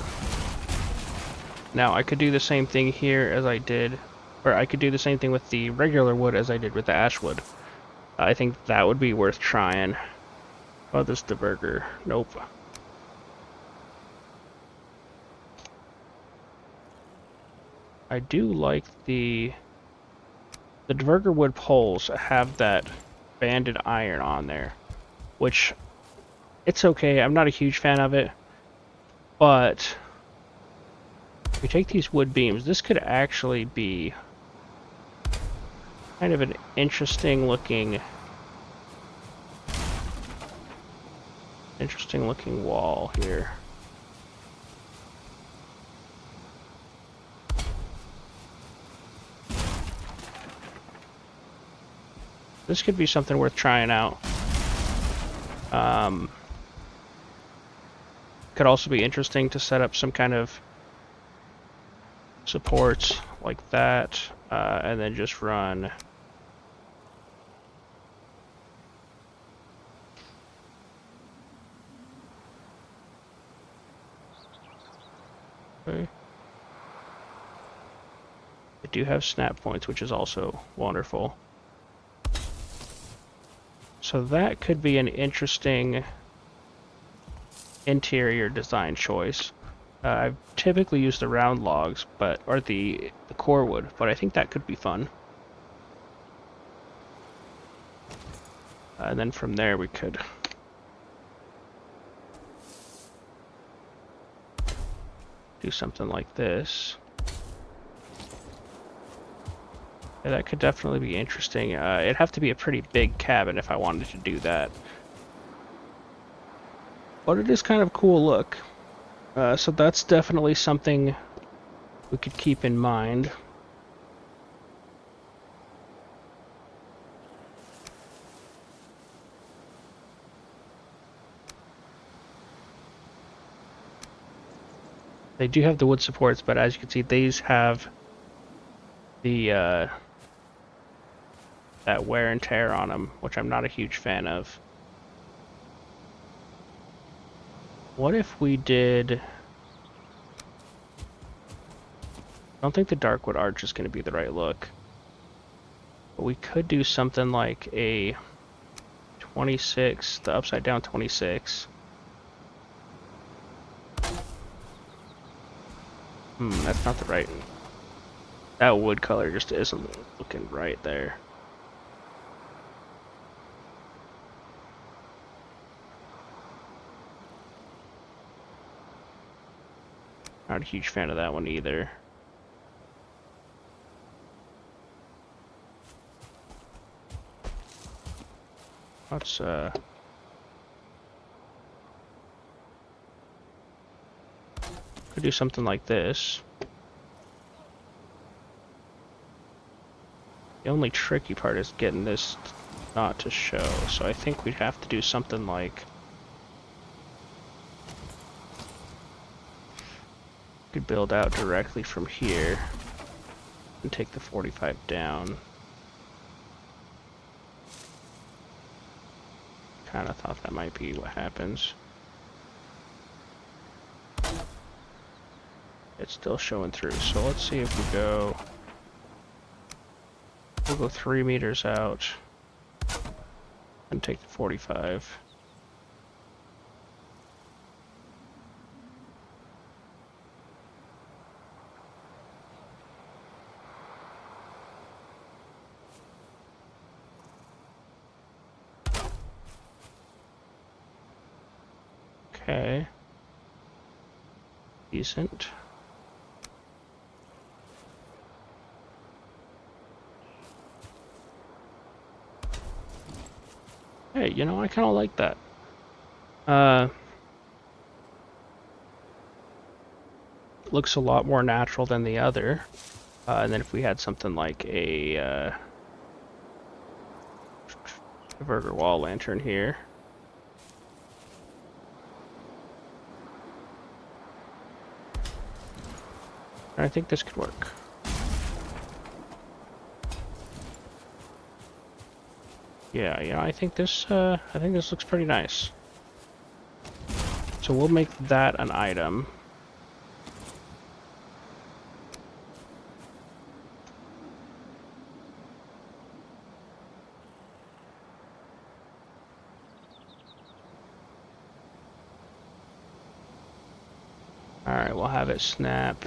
Now, I could do the same thing here as I did, or I could do the same thing with the regular wood as I did with the ash wood. I think that would be worth trying. Oh, this is the burger. Nope. I do like the Dverger wood poles have that banded iron on there, which it's okay. I'm not a huge fan of it, but if we take these wood beams, this could actually be kind of an interesting looking wall here. This could be something worth trying out. Could also be interesting to set up some kind of supports like that, and then just run okay. I do have snap points, which is also wonderful. So that could be an interesting interior design choice. I've typically used the round logs, or the core wood, but I think that could be fun. And then from there we could do something like this. Yeah, that could definitely be interesting. It'd have to be a pretty big cabin if I wanted to do that. But it is kind of a cool look. So that's definitely something we could keep in mind. They do have the wood supports, but as you can see, these have the that wear and tear on them, which I'm not a huge fan of. What if we did... I don't think the dark wood arch is going to be the right look. But we could do something like a 26, the upside down 26. That's not the right. That wood color just isn't looking right there. Not a huge fan of that one either. Let's could do something like this. The only tricky part is getting this not to show, so I think we'd have to do something like could build out directly from here and take the 45 down. Kind of thought that might be what happens. It's still showing through, so let's see if we go. We'll go 3 meters out and take the 45. Okay. Decent. Hey, you know, I kind of like that. Looks a lot more natural than the other. And then if we had something like a converter wall lantern here. I think this could work. Yeah, you know, I think this looks pretty nice. So we'll make that an item. Alright, we'll have it snap.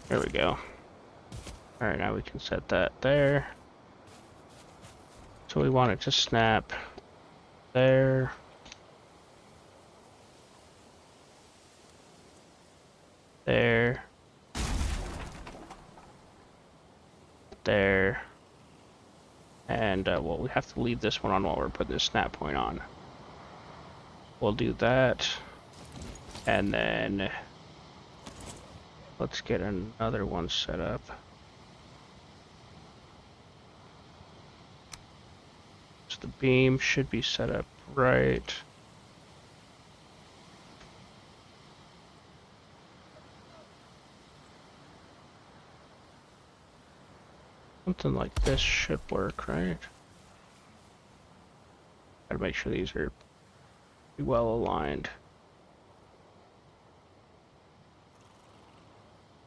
There we go. Alright, now we can set that there. So we want it to snap there. There. There. And, well, we have to leave this one on while we're putting this snap point on. We'll do that. And then let's get another one set up. So the beam should be set up right. Something like this should work, right? Gotta make sure these are well aligned.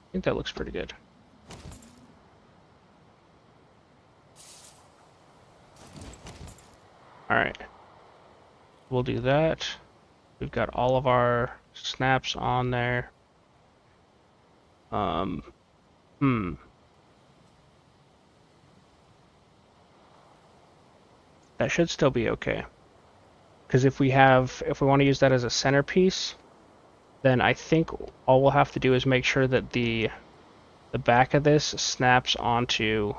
I think that looks pretty good. Alright. We'll do that. We've got all of our snaps on there. That should still be okay. Because if we want to use that as a centerpiece, then I think all we'll have to do is make sure that the back of this snaps onto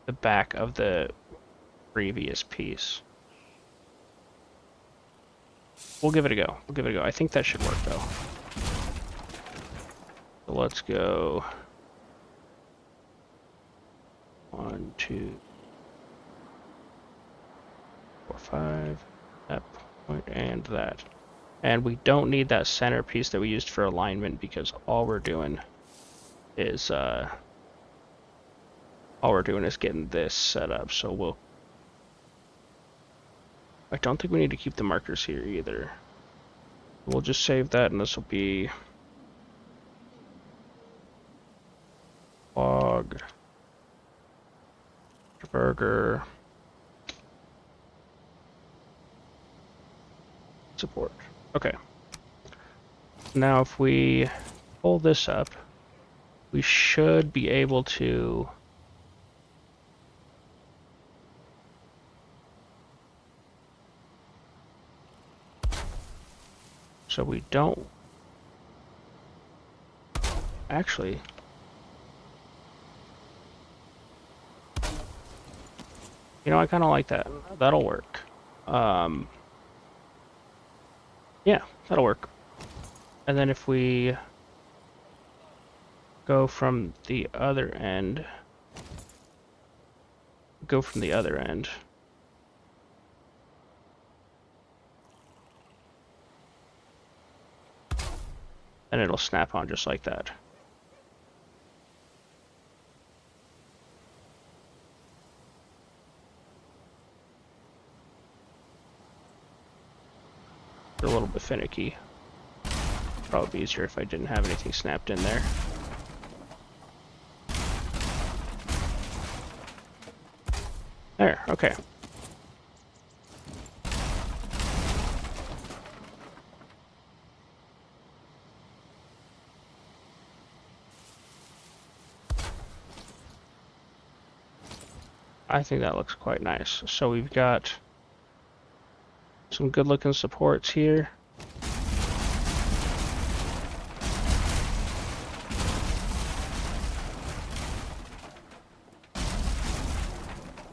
the back of the previous piece. We'll give it a go. We'll give it a go. I think that should work though. So let's go 1, 2, 4, 5, that point and that. And we don't need that center piece that we used for alignment because all we're doing is getting this set up. So I don't think we need to keep the markers here either. We'll just save that, and this will be log burger support. Okay. Now if we pull this up, we should be able to so we don't actually I kind of like that. That'll work. Yeah, that'll work. And then if we go from the other end, and it'll snap on just like that. It's a little bit finicky. Probably be easier if I didn't have anything snapped in there. There, okay. I think that looks quite nice. So we've got some good looking supports here.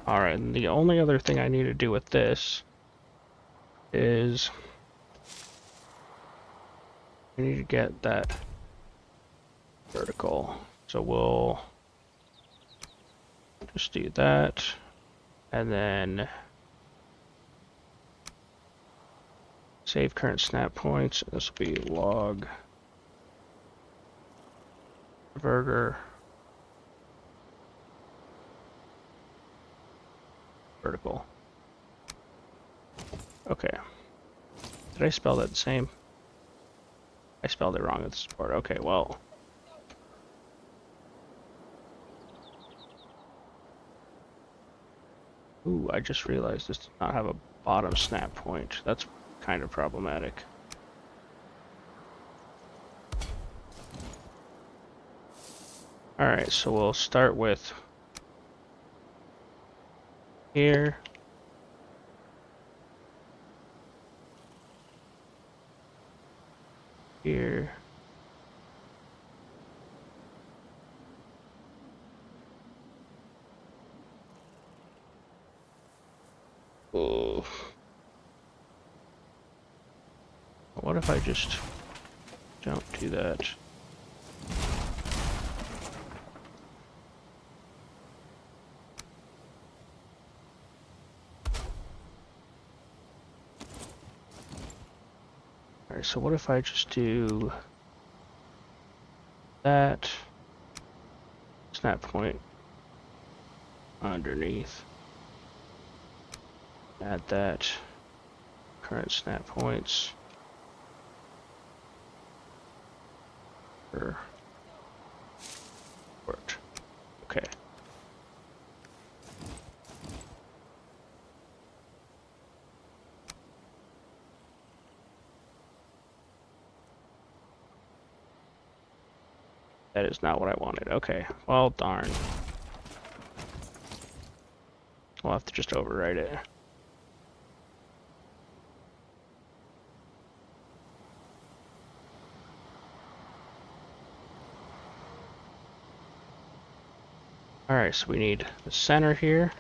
Alright, and the only other thing I need to do with this is I need to get that vertical. So we'll just do that, and then save current snap points. This will be log burger vertical. Okay. Did I spell that the same? I spelled it wrong at this part. Okay, well. Ooh, I just realized this does not have a bottom snap point. That's kind of problematic. Alright, so we'll start with here. Here. Oh. What if I just don't do that? Alright, so what if I just do that snap point underneath? Add that current snap points. Worked. Okay. That is not what I wanted. Okay. Well, darn. We'll have to just overwrite it. Alright, so we need the center here.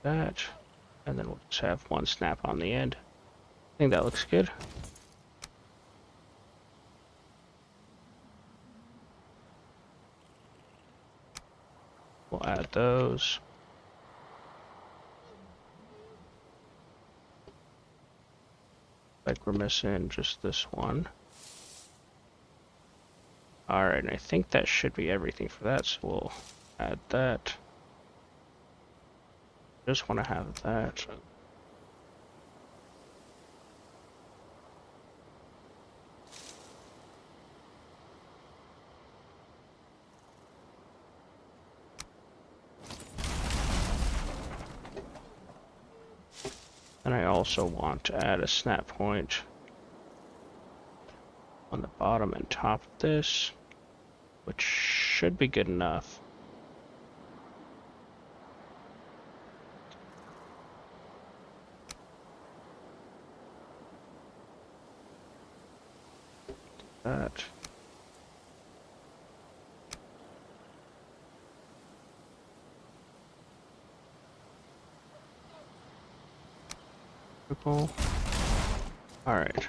that. And then we'll just have one snap on the end. I think that looks good. We'll add those. Like we're missing just this one. Alright, and I think that should be everything for that, so we'll add that. Just want to have that. And I also want to add a snap point on the bottom and top of this, which should be good enough. That. Alright.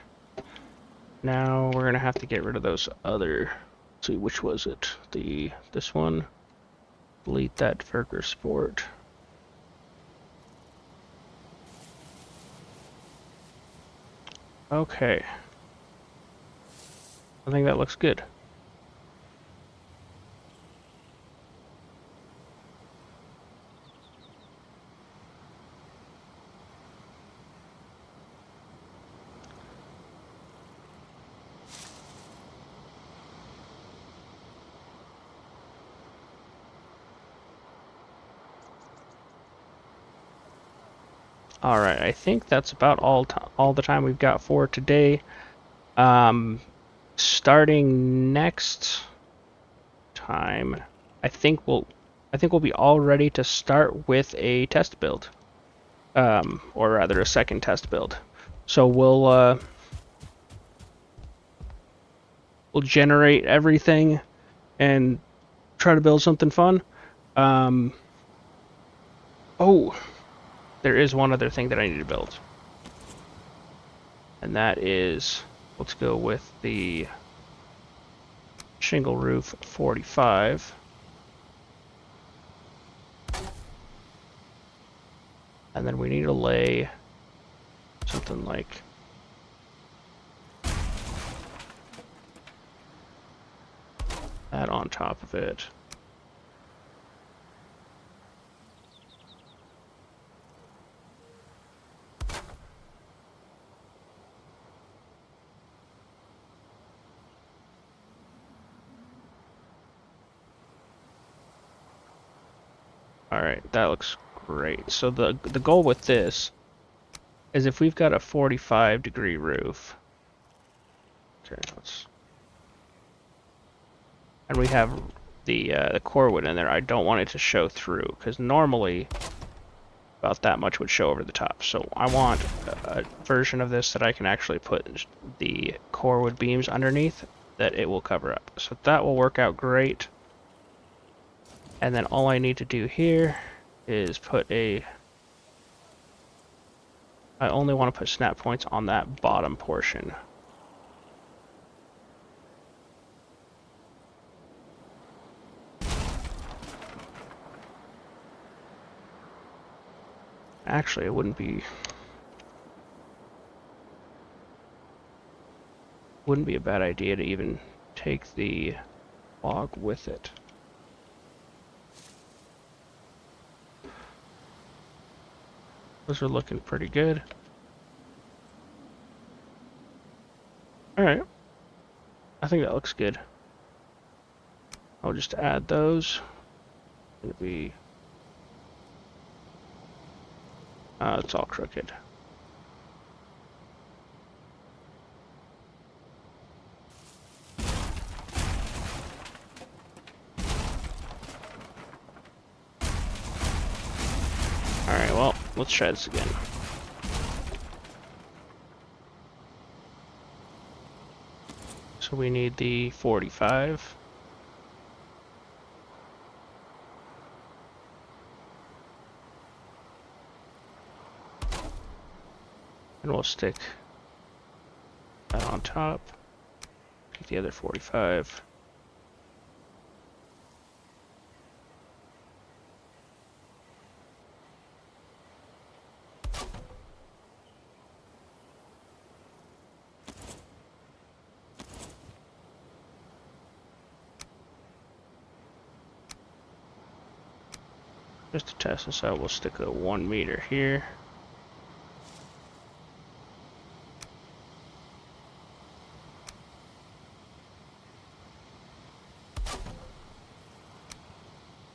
Now we're gonna have to get rid of those other. Let's see, which was it? This one. Delete that Verker Sport. Okay. I think that looks good. Alright, I think that's about all the time we've got for today. Starting next time, I think we'll be all ready to start with a test build. Or rather a second test build. So we'll generate everything and try to build something fun. Oh, there is one other thing that I need to build. And that is, let's go with the shingle roof 45. And then we need to lay something like that on top of it. Alright, that looks great. So the goal with this is if we've got a 45-degree roof, okay, and we have the core wood in there, I don't want it to show through, because normally about that much would show over the top. So I want a version of this that I can actually put the core wood beams underneath that it will cover up. So that will work out great. And then all I need to do here is put I only want to put snap points on that bottom portion. Actually, it wouldn't be a bad idea to even take the log with it. Those are looking pretty good. Alright. I think that looks good. I'll just add those. It'll be... it's all crooked. Alright, well, let's try this again. So we need the 45. And we'll stick that on top. Take the other 45. Just to test this out, we'll stick a 1 meter here.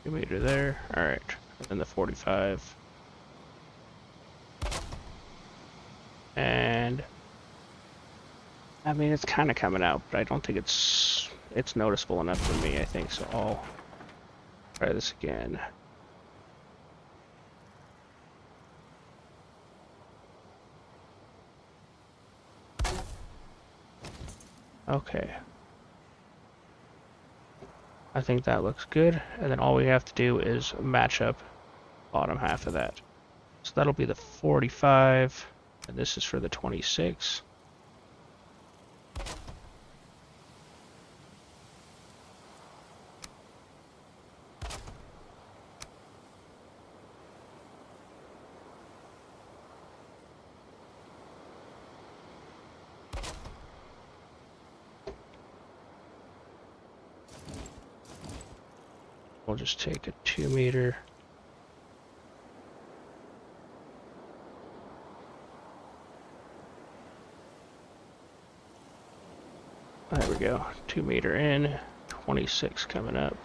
Meter there. Alright. And then the 45. And I mean, it's kind of coming out, but I don't think it's noticeable enough for me, I think. So I'll try this again. Okay. I think that looks good. And then all we have to do is match up bottom half of that. So that'll be the 45, and this is for the 26. We'll just take a 2 meter. There we go. 2 meter in, 26 coming up.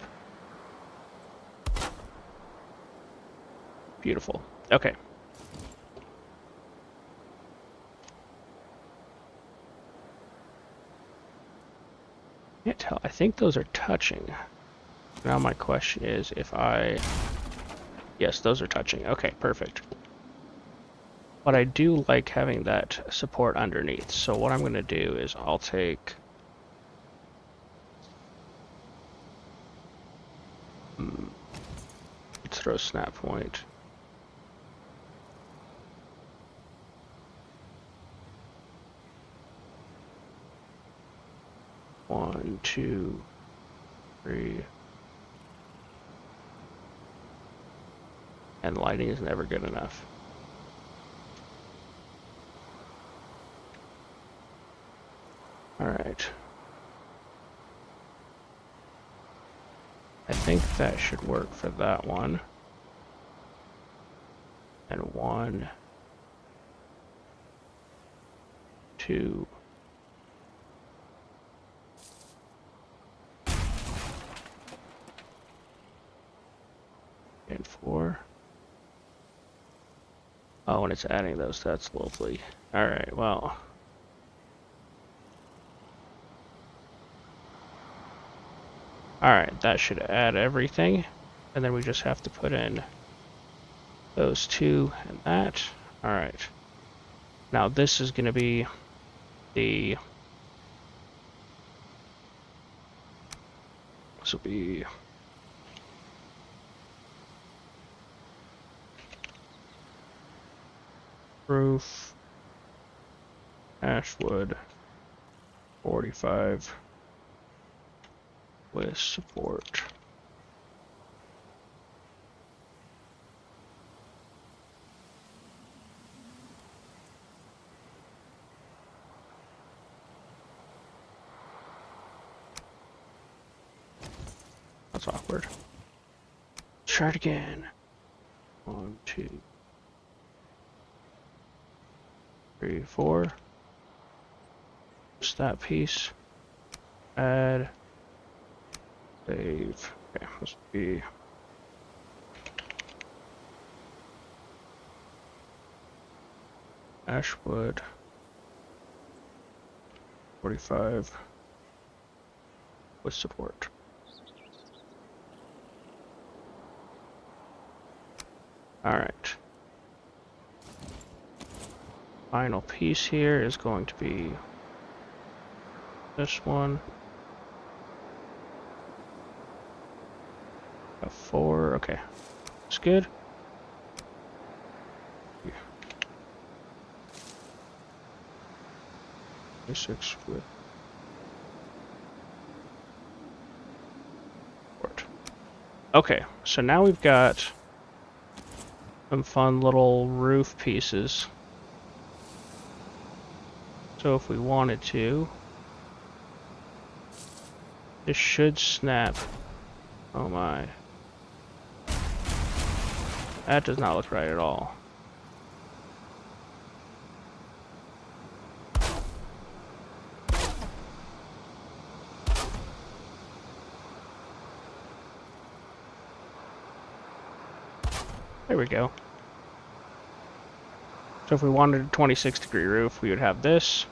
Beautiful. Okay. Can't tell. I think those are touching. Now my question is if I... Yes, those are touching. Okay, perfect. But I do like having that support underneath. So what I'm going to do is I'll take... Let's throw a snap point. One, two, three. And lighting is never good enough. Alright. I think that should work for that one. And 1, 2. And 4. Oh, and it's adding those. That's lovely. Alright, well. Alright, that should add everything. And then we just have to put in those 2 and that. Alright. Now this is going to be the... This will be... Roof. Ashwood. 45. With support. That's awkward. Try it again. 1, 2, 3, 4. Just that piece. Add. Save. Okay, must be. Ashwood. 45. With support. Alright. Final piece here is going to be this one. A 4, okay. It's good. 26 with port. Okay, so now we've got some fun little roof pieces. So if we wanted to, this should snap. Oh my. That does not look right at all. There we go. So if we wanted a 26-degree roof, we would have this.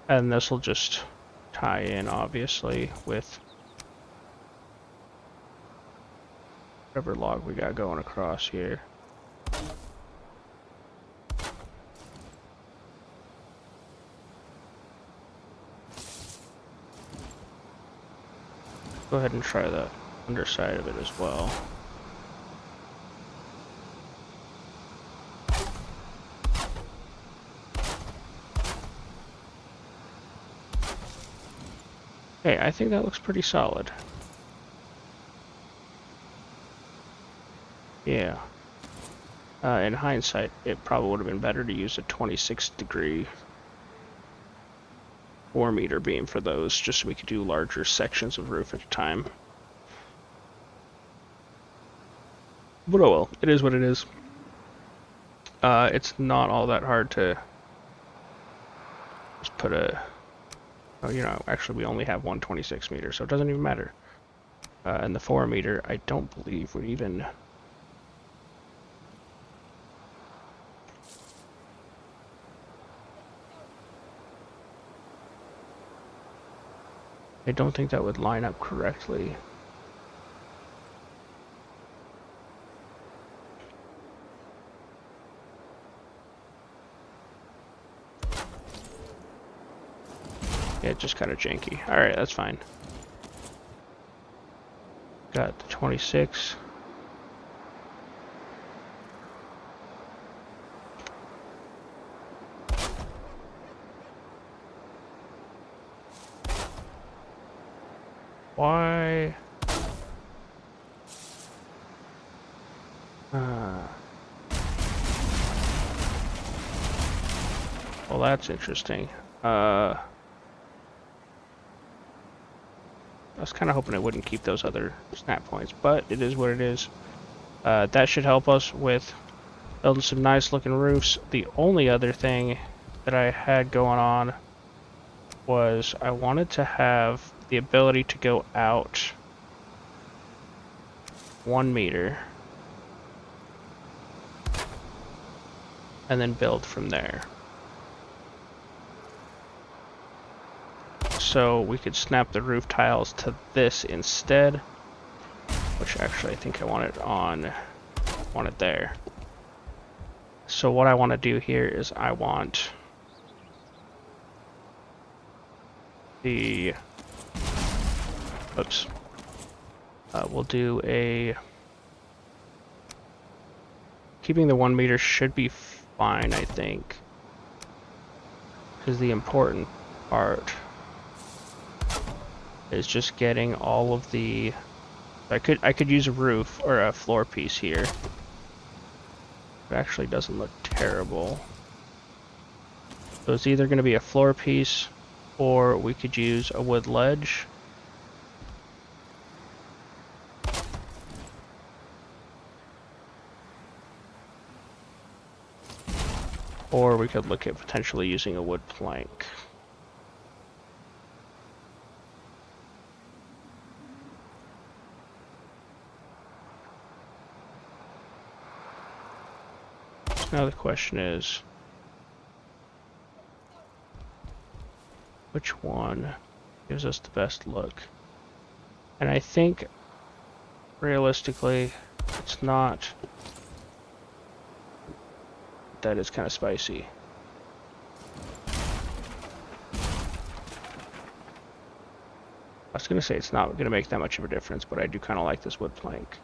And this will just tie in, obviously, with whatever log we got going across here. Go ahead and try the underside of it as well. Hey, I think that looks pretty solid. Yeah. In hindsight, it probably would have been better to use a 26-degree 4-meter beam for those, just so we could do larger sections of roof at a time. But oh well, it is what it is. It's not all that hard to just put a... Oh, you know, actually we only have one 26 meter, so it doesn't even matter. And the 4 meter, I don't believe would even... I don't think that would line up correctly. Yeah, it's just kind of janky. Alright, that's fine. Got the 26. Why? Well, that's interesting. I was kind of hoping it wouldn't keep those other snap points, but it is what it is. That should help us with building some nice looking roofs. The only other thing that I had going on was I wanted to have the ability to go out 1 meter and then build from there. So we could snap the roof tiles to this instead, which actually I think I want it there. So what I want to do here is I want the, oops, we'll do a, keeping the 1 meter should be fine, I think, because the important part is just getting all of the, I could use a roof or a floor piece here. It actually doesn't look terrible. So it's either going to be a floor piece or we could use a wood ledge. Or we could look at potentially using a wood plank. Now the question is, which one gives us the best look? And I think, realistically, it's not. That is kind of spicy. I was going to say it's not going to make that much of a difference, but I do kind of like this wood plank.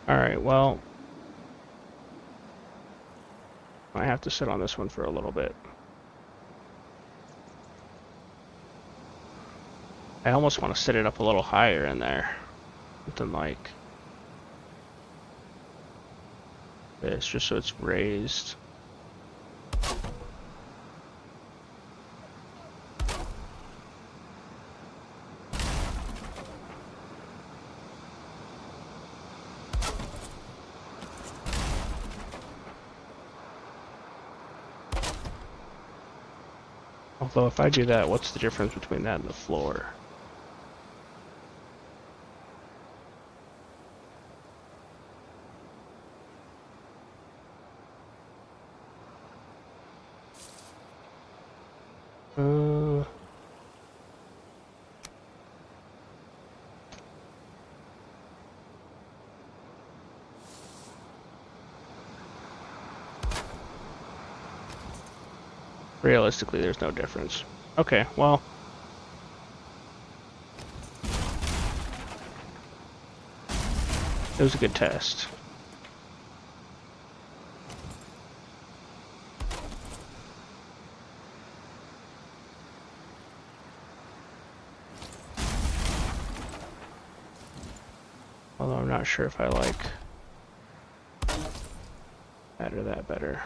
Alright, well, I have to sit on this one for a little bit. I almost want to set it up a little higher in there. Something like this, just so it's raised. Although if I do that, what's the difference between that and the floor? Realistically, there's no difference. Okay, well. It was a good test. Although I'm not sure if I like that or that better.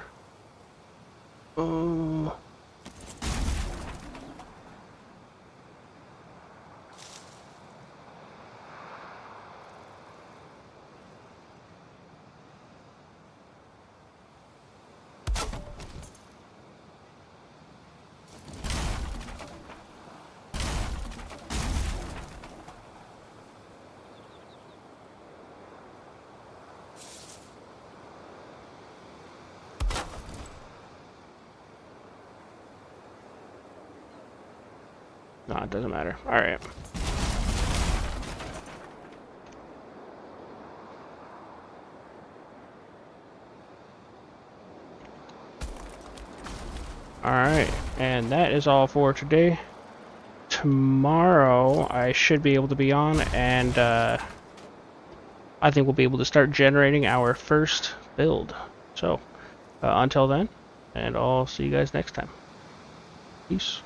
No, it doesn't matter. Alright. Alright, and that is all for today. Tomorrow, I should be able to be on, and I think we'll be able to start generating our first build. So, until then, and I'll see you guys next time. Peace.